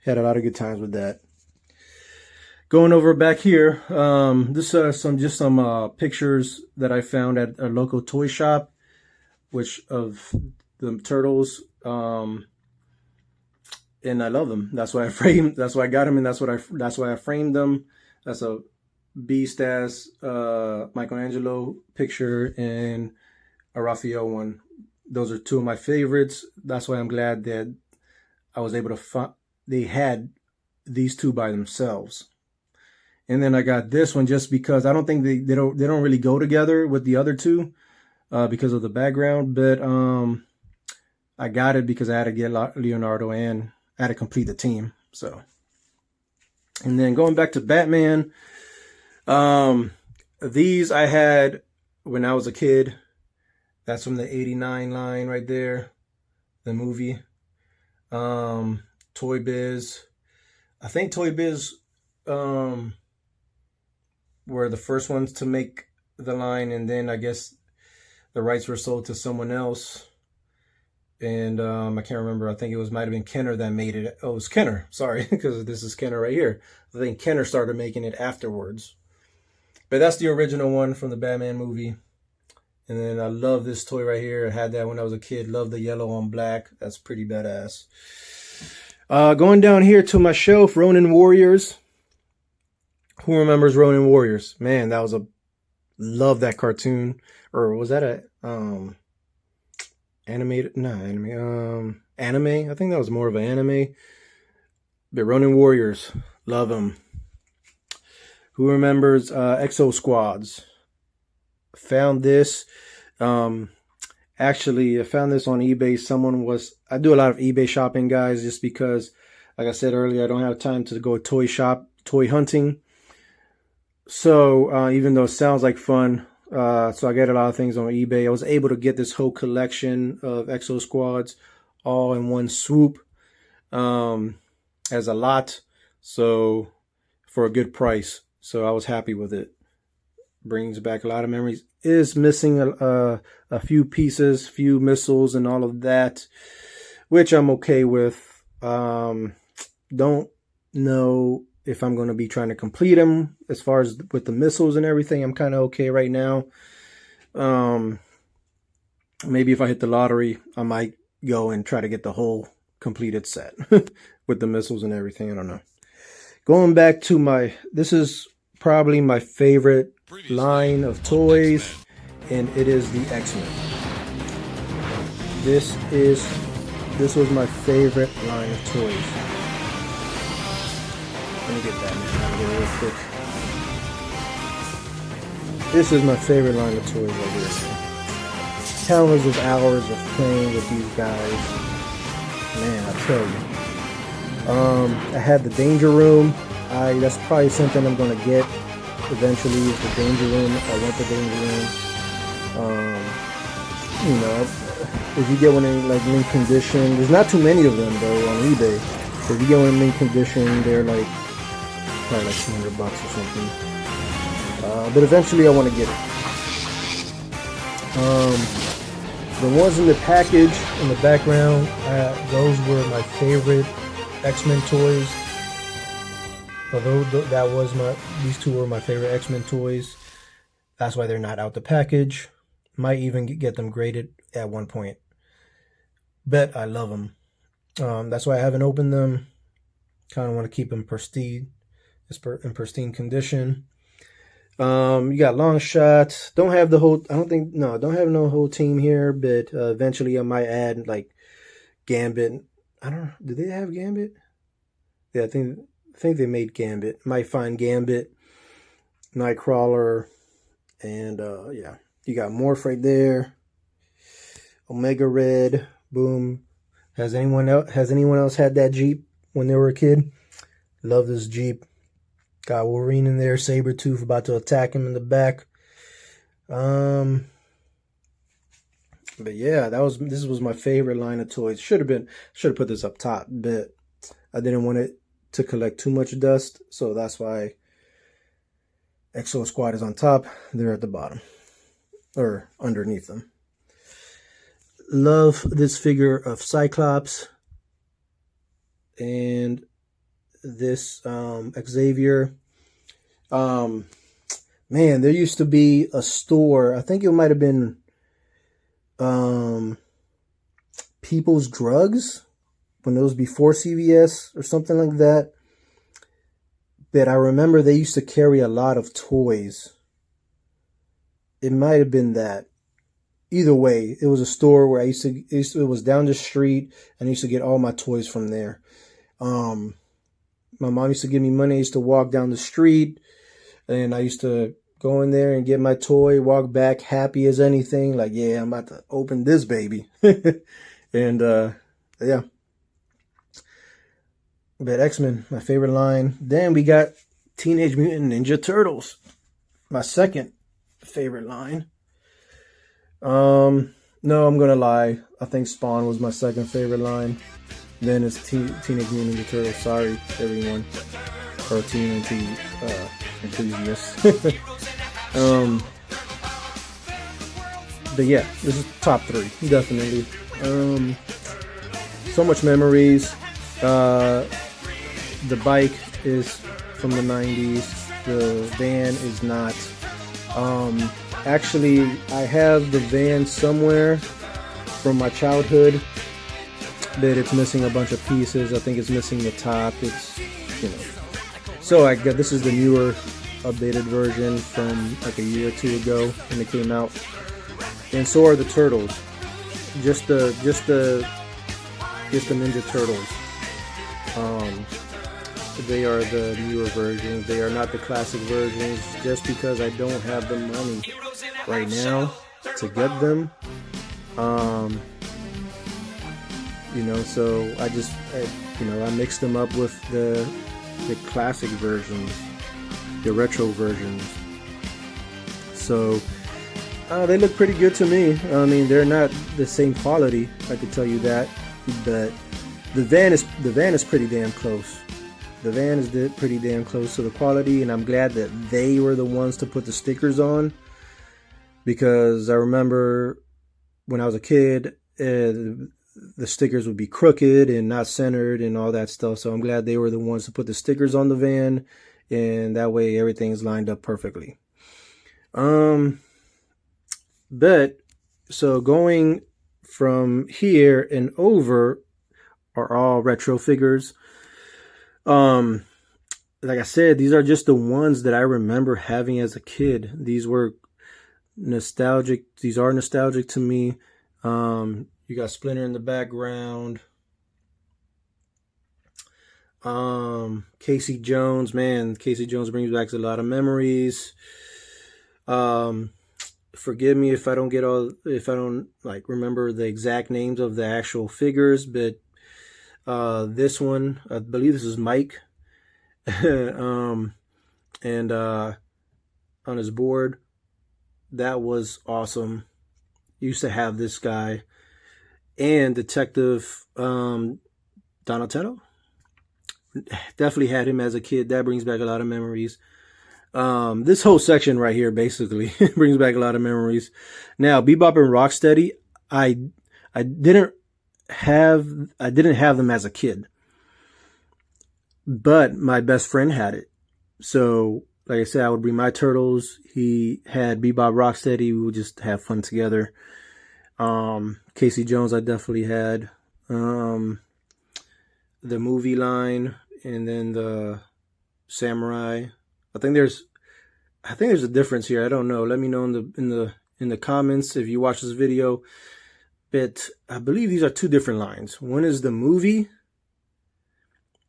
Had a lot of good times with that. Going over back here, this is some pictures that I found at a local toy shop, which of the turtles, and I love them. That's why I framed. That's why I got them, and that's why I framed them. That's a Beast-ass Michelangelo picture and a Raphael one. Those are two of my favorites. That's why I'm glad that I was able to they had these two by themselves. And then I got this one just because I don't think they don't really go together with the other two because of the background. But I got it because I had to get Leonardo and I had to complete the team. So, and then going back to Batman, these I had when I was a kid. That's from the 89 line right there, the movie. Toy Biz. I think Toy Biz were the first ones to make the line, and then I guess the rights were sold to someone else. And I can't remember. I think might have been Kenner that made it. Oh, it was Kenner. Sorry, because this is Kenner right here. I think Kenner started making it afterwards. But that's the original one from the Batman movie. And then I love this toy right here. I had that when I was a kid. Love the yellow on black. That's pretty badass. Going down here to my shelf, Ronin Warriors. Who remembers Ronin Warriors? Man, that was love that cartoon. Or was that a animated? No, anime. Anime. I think that was more of an anime. But Ronin Warriors, love them. Who remembers Exo Squads? Found this. Actually, I found this on eBay. I do a lot of eBay shopping, guys, just because, like I said earlier, I don't have time to go toy hunting. So even though it sounds like fun, so I get a lot of things on eBay. I was able to get this whole collection of Exo Squads all in one swoop as a lot, so for a good price. So I was happy with it. Brings back a lot of memories. Is missing a few pieces, few missiles and all of that, which I'm okay with. Don't know if I'm going to be trying to complete them as far as with the missiles and everything. I'm kind of okay right now. Maybe if I hit the lottery, I might go and try to get the whole completed set with the missiles and everything. I don't know. Going back to this is probably my favorite line of toys, and it is the X-Men. This was my favorite line of toys. Let me get that out of here real quick. This is my favorite line of toys right here. Countless of hours of playing with these guys. Man, I tell you. I had the Danger Room. That's probably something I'm gonna get eventually is the Danger Room. I want the Danger Room. You know, if you get one in like mint condition, there's not too many of them though on eBay. So if you get one in mint condition, they're like probably like $200 or something. But eventually I want to get it. The ones in the package in the background, those were my favorite X-Men toys. Although these two were my favorite X-Men toys. That's why they're not out the package. Might even get them graded at one point. Bet I love them. That's why I haven't opened them. Kind of want to keep them pristine, in pristine condition. You got Longshot. Don't have the whole. Don't have no whole team here. But eventually, I might add like Gambit. I don't know. Do they have Gambit? Yeah, I think they made Gambit. Might find Gambit, Nightcrawler, and yeah, you got Morph right there. Omega Red. Boom. Has anyone else had that Jeep when they were a kid? Love this Jeep. Got Wolverine in there, Sabretooth about to attack him in the back. But yeah, this was my favorite line of toys. Should have put this up top, but I didn't want it to collect too much dust, so that's why Exo Squad is on top. They're at the bottom or underneath them. Love this figure of Cyclops and this Xavier. Man, there used to be a store. I think it might have been People's Drugs when it was before CVS or something like that. But I remember they used to carry a lot of toys. It might have been that. Either way, it was a store where it was down the street, and I used to get all my toys from there. My mom used to give me money. I used to walk down the street, and I used to go in there and get my toy, walk back happy as anything. Like, yeah, I'm about to open this baby. And, yeah. But X-Men, my favorite line. Then we got Teenage Mutant Ninja Turtles, my second favorite line. No, I'm gonna lie. I think Spawn was my second favorite line. Then it's Teenage Mutant Ninja Turtles. Sorry, everyone. Cartoon enthusiasts. But yeah, this is top three, definitely. So much memories. The bike is from the 90s. The van is not. Actually, I have the van somewhere from my childhood, but it's missing a bunch of pieces. I think it's missing the top. It's, So I got this is the newer, updated version from like a year or two ago when it came out. And so are the Turtles. Just the Ninja Turtles. They are the newer versions. They are not the classic versions, just because I don't have the money right now to get them. So I mixed them up with the classic versions, the retro versions. So they look pretty good to me. I mean, they're not the same quality, I can tell you that, but the van is pretty damn close. The van is pretty damn close to the quality, and I'm glad that they were the ones to put the stickers on, because I remember when I was a kid, the stickers would be crooked and not centered and all that stuff. So I'm glad they were the ones to put the stickers on the van, and that way everything's lined up perfectly. But so going from here and over are all retro figures. Like I said, these are just the ones that I remember having as a kid. These were nostalgic. These are nostalgic to me. You got Splinter in the background. Casey Jones, man, Casey Jones brings back a lot of memories. Forgive me if I don't remember the exact names of the actual figures, but this one, I believe this is Mike. And on his board. That was awesome. Used to have this guy. And Detective Donatello. Definitely had him as a kid. That brings back a lot of memories. This whole section right here basically brings back a lot of memories. Now, Bebop and Rocksteady, I didn't have them as a kid, but my best friend had it. So, like I said, I would bring my turtles. He had Bebop, Rocksteady. We would just have fun together. Casey Jones, I definitely had. The movie line, and then the Samurai. I think there's a difference here. I don't know. Let me know in the comments if you watch this video. But I believe these are two different lines. One is the movie,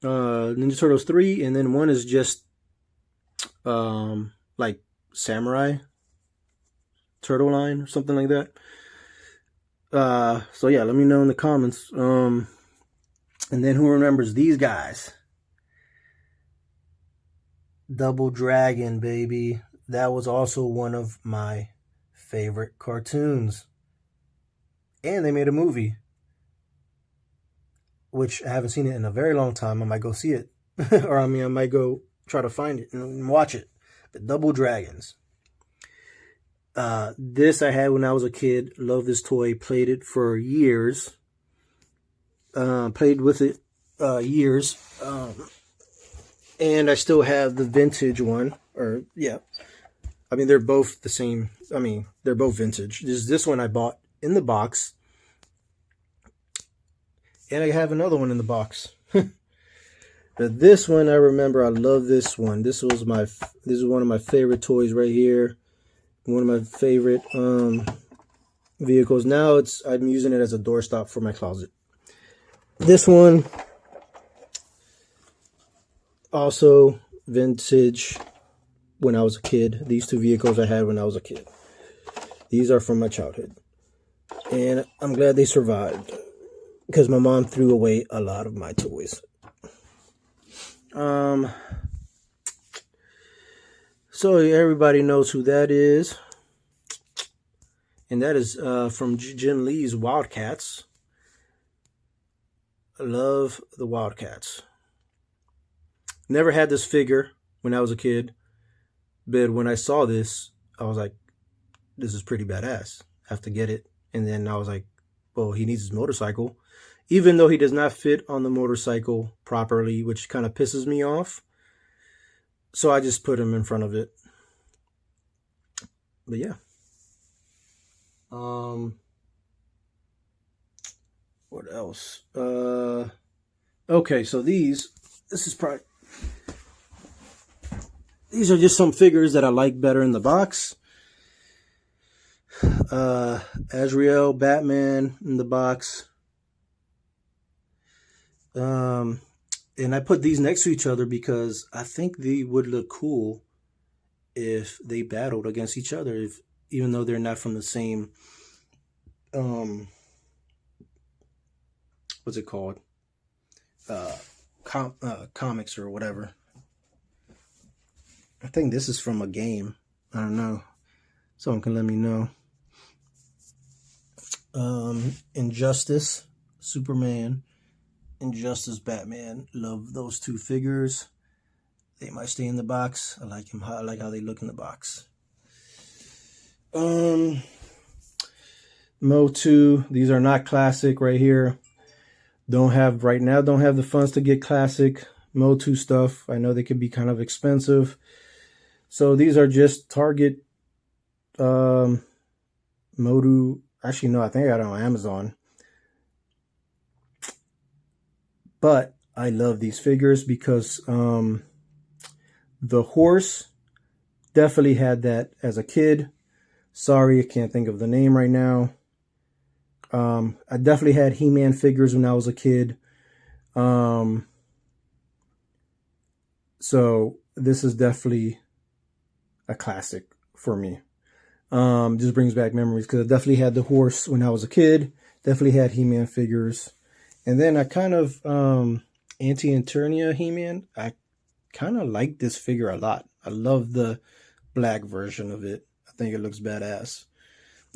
Ninja Turtles 3, and then one is just like Samurai Turtle line or something like that. So yeah, let me know in the comments. And then who remembers these guys? Double Dragon, baby. That was also one of my favorite cartoons. And they made a movie, which I haven't seen it in a very long time. I might go see it. Or I might go try to find it and watch it. The Double Dragons. This I had when I was a kid. Loved this toy. Played it for years. Played with it years. And I still have the vintage one. Or, yeah. I mean, they're both the same. I mean, they're both vintage. This one I bought in the box. And I have another one in the box. But this one, I remember, I love this one. This is one of my favorite toys right here. One of my favorite vehicles. Now I'm using it as a doorstop for my closet. This one, also vintage when I was a kid. These two vehicles I had when I was a kid. These are from my childhood. And I'm glad they survived, because my mom threw away a lot of my toys. So everybody knows who that is. And that is from Jim Lee's Wildcats. I love the Wildcats. Never had this figure when I was a kid. But when I saw this, I was like, this is pretty badass. I have to get it. And then I was like, well, he needs his motorcycle. Even though he does not fit on the motorcycle properly, which kind of pisses me off. So I just put him in front of it. But yeah. What else? Okay, so these are just some figures that I like better in the box. Azrael, Batman in the box. And I put these next to each other because I think they would look cool if they battled against each other, even though they're not from the same, what's it called? Comics or whatever. I think this is from a game. I don't know. Someone can let me know. Injustice, Superman. Injustice, Batman. Love those two figures. They might stay in the box. I like them. I like how they look in the box. Motu. These are not classic right here. Don't have the funds to get classic Motu stuff. I know they can be kind of expensive. So these are just Target Motu. Actually, no, I think I got it on Amazon. But I love these figures because the horse definitely had that as a kid. Sorry, I can't think of the name right now. I definitely had He-Man figures when I was a kid. So this is definitely a classic for me. Just brings back memories because I definitely had the horse when I was a kid. Definitely had He-Man figures. And then I kind of, Anti-Eternia He-Man, I kind of like this figure a lot. I love the black version of it. I think it looks badass.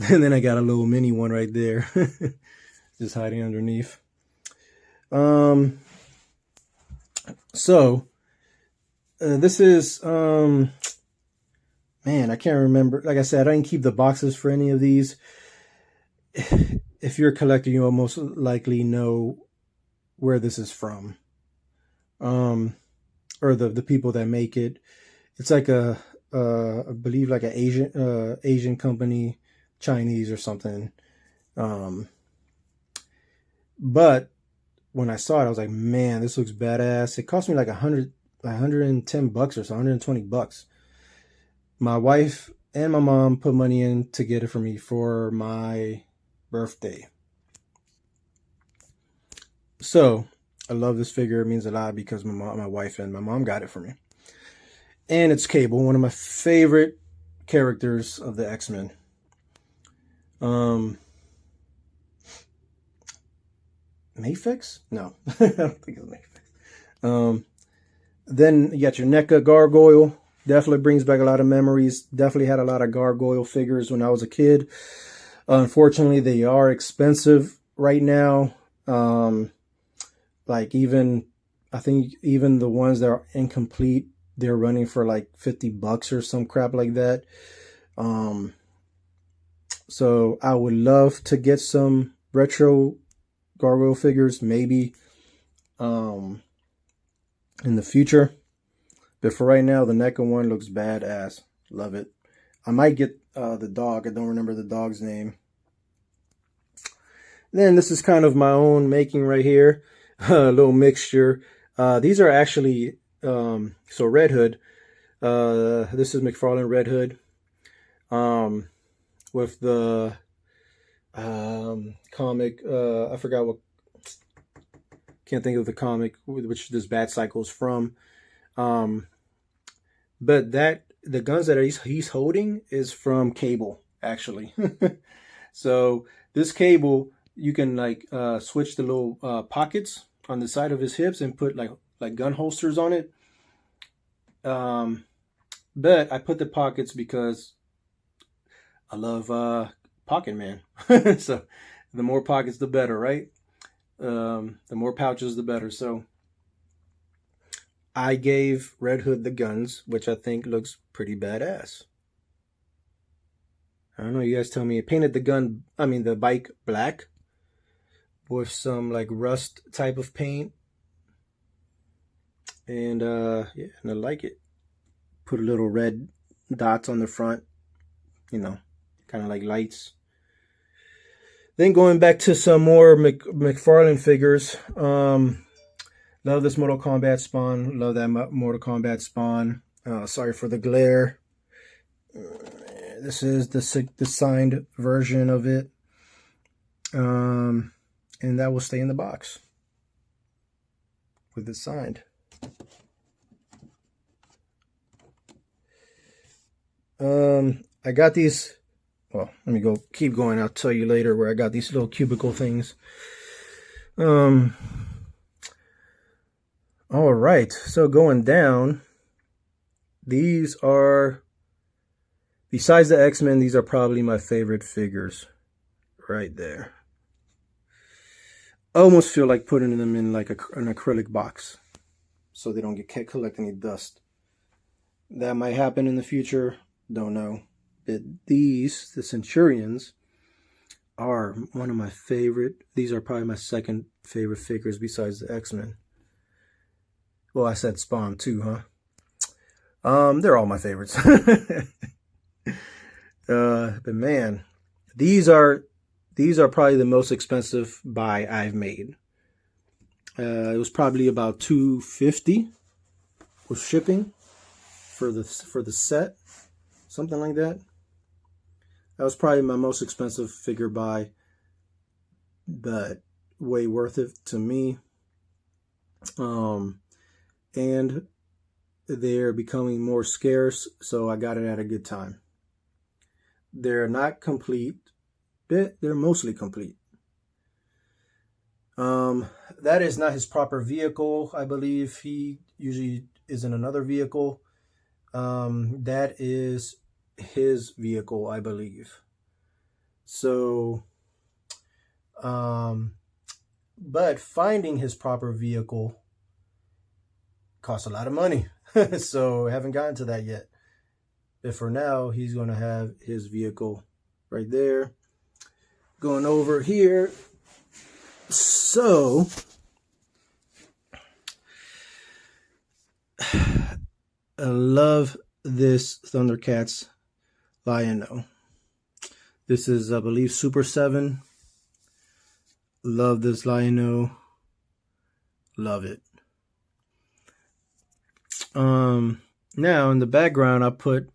And then I got a little mini one right there, just hiding underneath. So this is man, I can't remember. Like I said, I didn't keep the boxes for any of these. If you're a collector, you'll most likely know where this is from, or the people that make it. It's like I believe like an Asian company, Chinese or something. But when I saw it, I was like, man, this looks badass. It cost me like $110 or so, $120. My wife and my mom put money in to get it for me for my birthday. So I love this figure. It means a lot because my wife and my mom got it for me. And it's Cable, one of my favorite characters of the X-Men. Mafex? No, I don't think it's Mafex. Then you got your NECA Gargoyle. Definitely brings back a lot of memories. Definitely had a lot of Gargoyle figures when I was a kid. Unfortunately, they are expensive right now. Like I think even the ones that are incomplete, they're running for like $50 or some crap like that. So I would love to get some retro Gargoyle figures, maybe in the future. But for right now, the NECA one looks badass. Love it. I might get the dog. I don't remember the dog's name. Then this is kind of my own making right here. A little mixture. These are actually, so Red Hood. This is McFarlane Red Hood. With the comic, I forgot what, can't think of the comic which this Bat Cycle is from. But the guns that he's holding is from Cable, actually. So this Cable, you can like switch the little pockets on the side of his hips and put like gun holsters on it. But I put the pockets because I love Pocket Man. So the more pockets, the better, right? The more pouches, the better. So I gave Red Hood the guns, which I think looks pretty badass. I don't know, you guys tell me. I painted the bike black with some like rust type of paint. And yeah, and I like it. Put a little red dots on the front, kind of like lights. Then going back to some more McFarlane figures. Love this Mortal Kombat Spawn. Love that Mortal Kombat Spawn. Sorry for the glare. This is the signed version of it. And that will stay in the box with it signed. I got these. Well, let me keep going. I'll tell you later where I got these little cubicle things. All right. So going down, these are, besides the X-Men, these are probably my favorite figures right there. I almost feel like putting them in like an acrylic box so they don't collect any dust. That might happen in the future. Don't know. But the Centurions, are one of my favorite. These are probably my second favorite figures besides the X-Men. Well, I said Spawn too, huh? They're all my favorites. But man, these are probably the most expensive buy I've made. It was probably about $250 with shipping for the set, something like that. That was probably my most expensive figure buy, but way worth it to me. And they're becoming more scarce, so I got it at a good time. They're not complete, but they're mostly complete. That is not his proper vehicle. I believe he usually is in another vehicle. That is his vehicle, I believe. So, but finding his proper vehicle costs a lot of money. So I haven't gotten to that yet. But for now, he's going to have his vehicle right there. Going over here. So, I love this Thundercats Lion-O. This is, I believe, Super 7. Love this Lion-O. Love it. Now in the background I put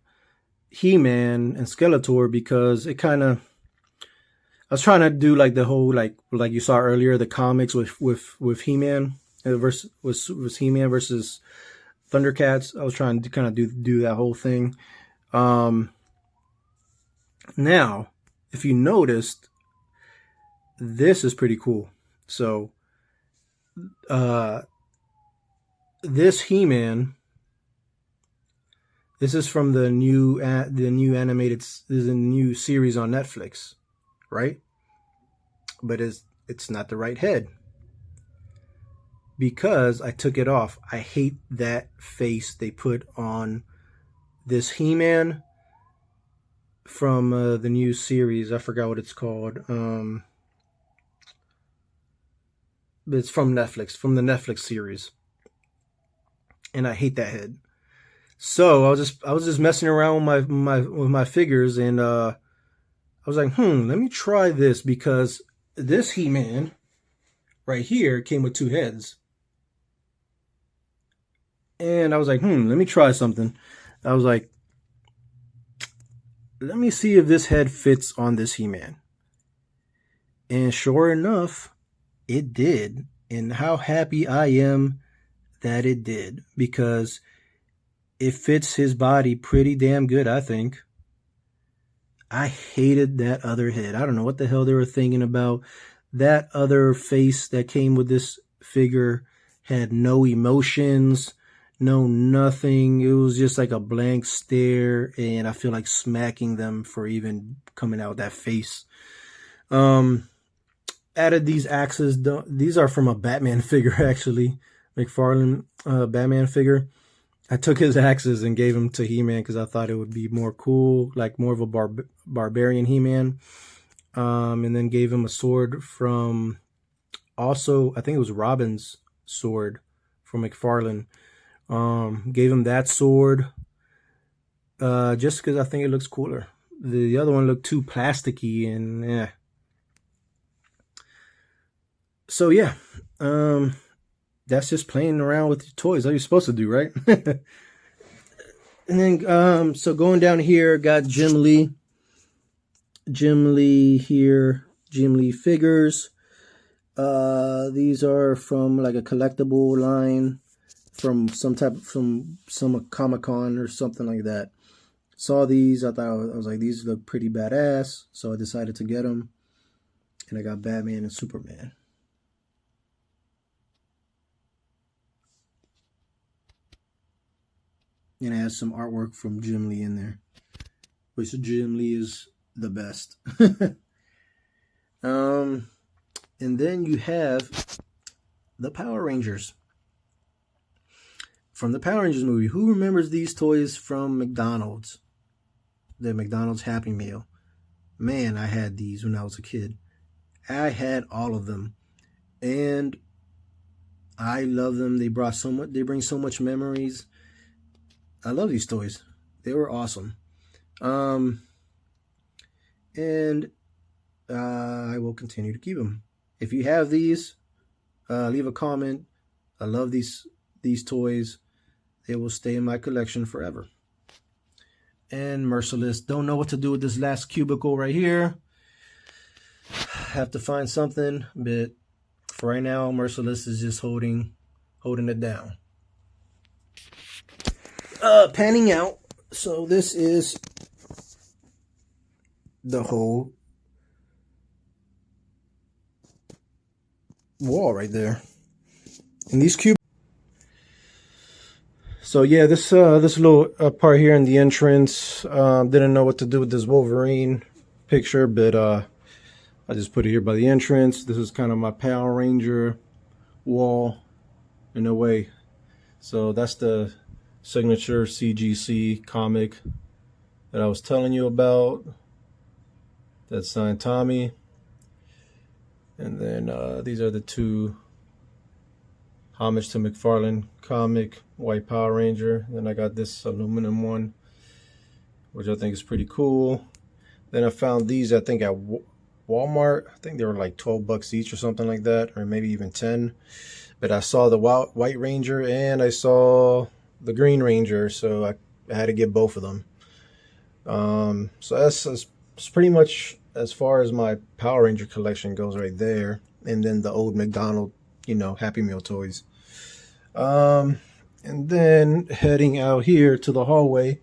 He-Man and Skeletor because it kind of, I was trying to do like the whole like you saw earlier, the comics with He-Man versus was He-Man versus Thundercats. I was trying to kind of do that whole thing. Now, if you noticed, this is pretty cool. So, this He-Man, this is from the new animated, this is a new series on Netflix, right? But it's not the right head because I took it off. I hate that face they put on this He-Man from the new series. I forgot what it's called. It's from Netflix, from the Netflix series, and I hate that head. So I was just messing around with my figures, and I was like, let me try this because this He-Man right here came with 2 heads, and I was like, let me try something. I was like, let me see if this head fits on this He-Man, and sure enough, it did. And how happy I am that it did, because it fits his body pretty damn good, I think. I hated that other head. I don't know what the hell they were thinking about. That other face that came with this figure had no emotions, no nothing. It was just like a blank stare, and I feel like smacking them for even coming out with that face. Added these axes. These are from a Batman figure, actually. McFarlane Batman figure. I took his axes and gave them to He-Man because I thought it would be more cool, like more of a barbarian He-Man. And then gave him a sword from, also, I think it was Robin's sword from McFarlane. Gave him that sword just because I think it looks cooler. The other one looked too plasticky, and yeah. So yeah, that's just playing around with your toys. How you're supposed to do, right? And then, so going down here, got Jim Lee. Jim Lee here, Jim Lee figures. These are from like a collectible line from some Comic-Con or something like that. Saw these, I was like, these look pretty badass, so I decided to get them. And I got Batman and Superman. And it has some artwork from Jim Lee in there, which Jim Lee is the best. And then you have the Power Rangers. From the Power Rangers movie, who remembers these toys from McDonald's? The McDonald's Happy Meal. Man, I had these when I was a kid. I had all of them. And I love them. They bring so much memories. I love these toys. They were awesome. And I will continue to keep them. If you have these, leave a comment. I love these toys. They will stay in my collection forever. And Merciless. Don't know what to do with this last cubicle right here. Have to find something, but for right now, Merciless is just holding it down. Panning out. So this is the whole wall right there. And these cubes. So yeah, this little part here in the entrance, didn't know what to do with this Wolverine picture, but I just put it here by the entrance. This is kind of my Power Ranger wall in a way. So that's the signature CGC comic that I was telling you about. That's signed Tommy. And then these are the two homage to McFarlane comic, White Power Ranger. Then I got this aluminum one, which I think is pretty cool. Then I found these, I think, at Walmart. I think they were like 12 bucks each or something like that, or maybe even 10. But I saw the White Ranger and I saw the Green Ranger, so I had to get both of them. So that's pretty much as far as my Power Ranger collection goes right there. And then the old McDonald, you know, Happy Meal toys. And then heading out here to the hallway,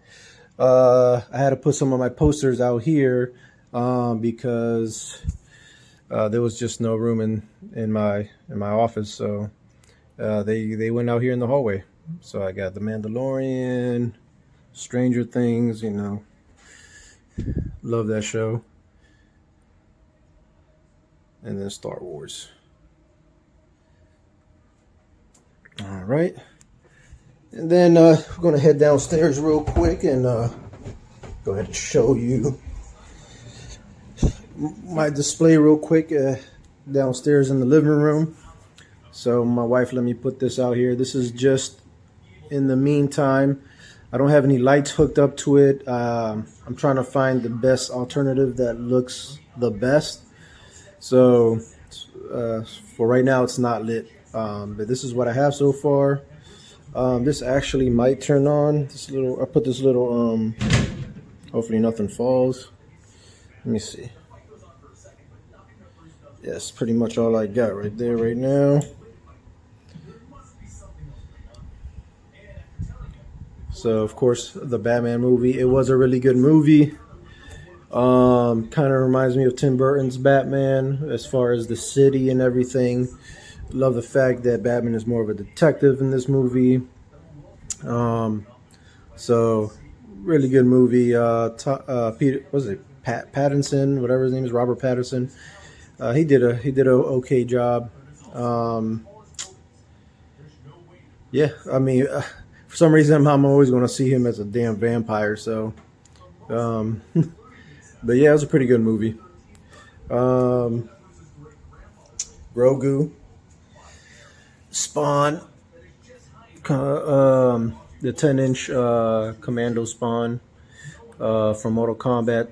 I had to put some of my posters out here because there was just no room in my office. So they went out here in the hallway. So I got The Mandalorian, Stranger Things, you know, love that show. And then Star Wars. All right. And then we're going to head downstairs real quick and go ahead and show you my display real quick downstairs in the living room. So my wife let me put this out here. This is just in the meantime. I don't have any lights hooked up to it. I'm trying to find the best alternative that looks the best. So for right now, it's not lit. But this is what I have so far. This actually might turn on. This little, I put this little, hopefully nothing falls. Let me see. That's pretty much all I got right there right now. So of course, the Batman movie, it was a really good movie. Kind of reminds me of Tim Burton's Batman as far as the city and everything. Love the fact that Batman is more of a detective in this movie. So really good movie. Peter, what was it? Pattinson, whatever his name is, Robert Pattinson. He did a okay job. Yeah, I mean, for some reason I'm always going to see him as a damn vampire. So, but yeah, it was a pretty good movie. Grogu, Spawn, the 10-inch Commando Spawn from Mortal Kombat,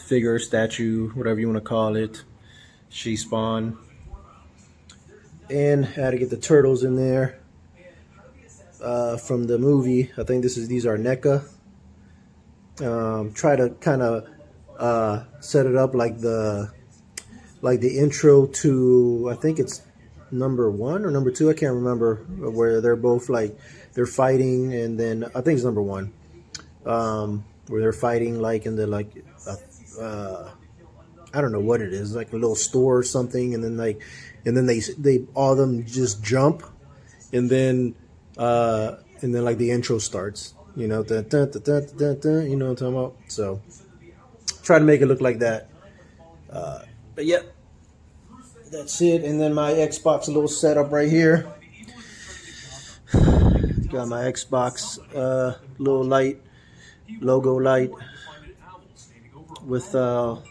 figure, statue, whatever you want to call it. She Spawn. And had to get the turtles in there from the movie. I think these are NECA. Try to kind of set it up like the intro to, I think it's number 1 or number 2, I can't remember, where they're both like they're fighting, and then I think it's number 1, where they're fighting like in the I don't know what it is, like a little store or something, and then they all of them just jump, and then like the intro starts, you know, you know what I'm talking about. So try to make it look like that. But yeah, that's it. And then my Xbox little setup right here. Got my Xbox little light, logo light with all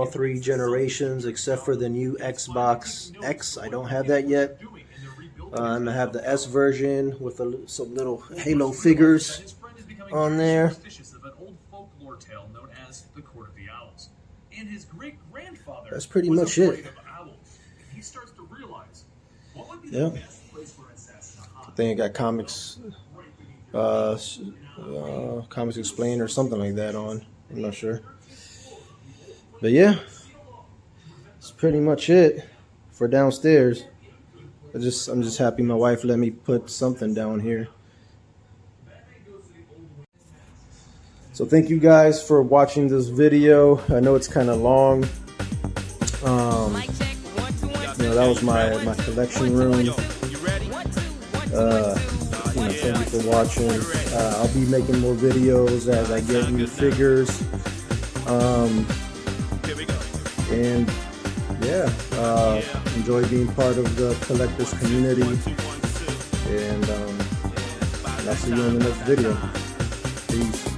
3 generations except for the new Xbox X. I don't have that yet. And I have the S version with some little Halo figures on there. That's pretty much it. Yeah. I think I got Comics Explained or something like that on. I'm not sure. But yeah, that's pretty much it for downstairs. I'm just happy my wife let me put something down here. So thank you guys for watching this video. I know it's kind of long. You know, that was my collection room. You know, thank you for watching. I'll be making more videos as I get new figures. And yeah, enjoy being part of the collectors community. And I'll see you in the next video. Peace.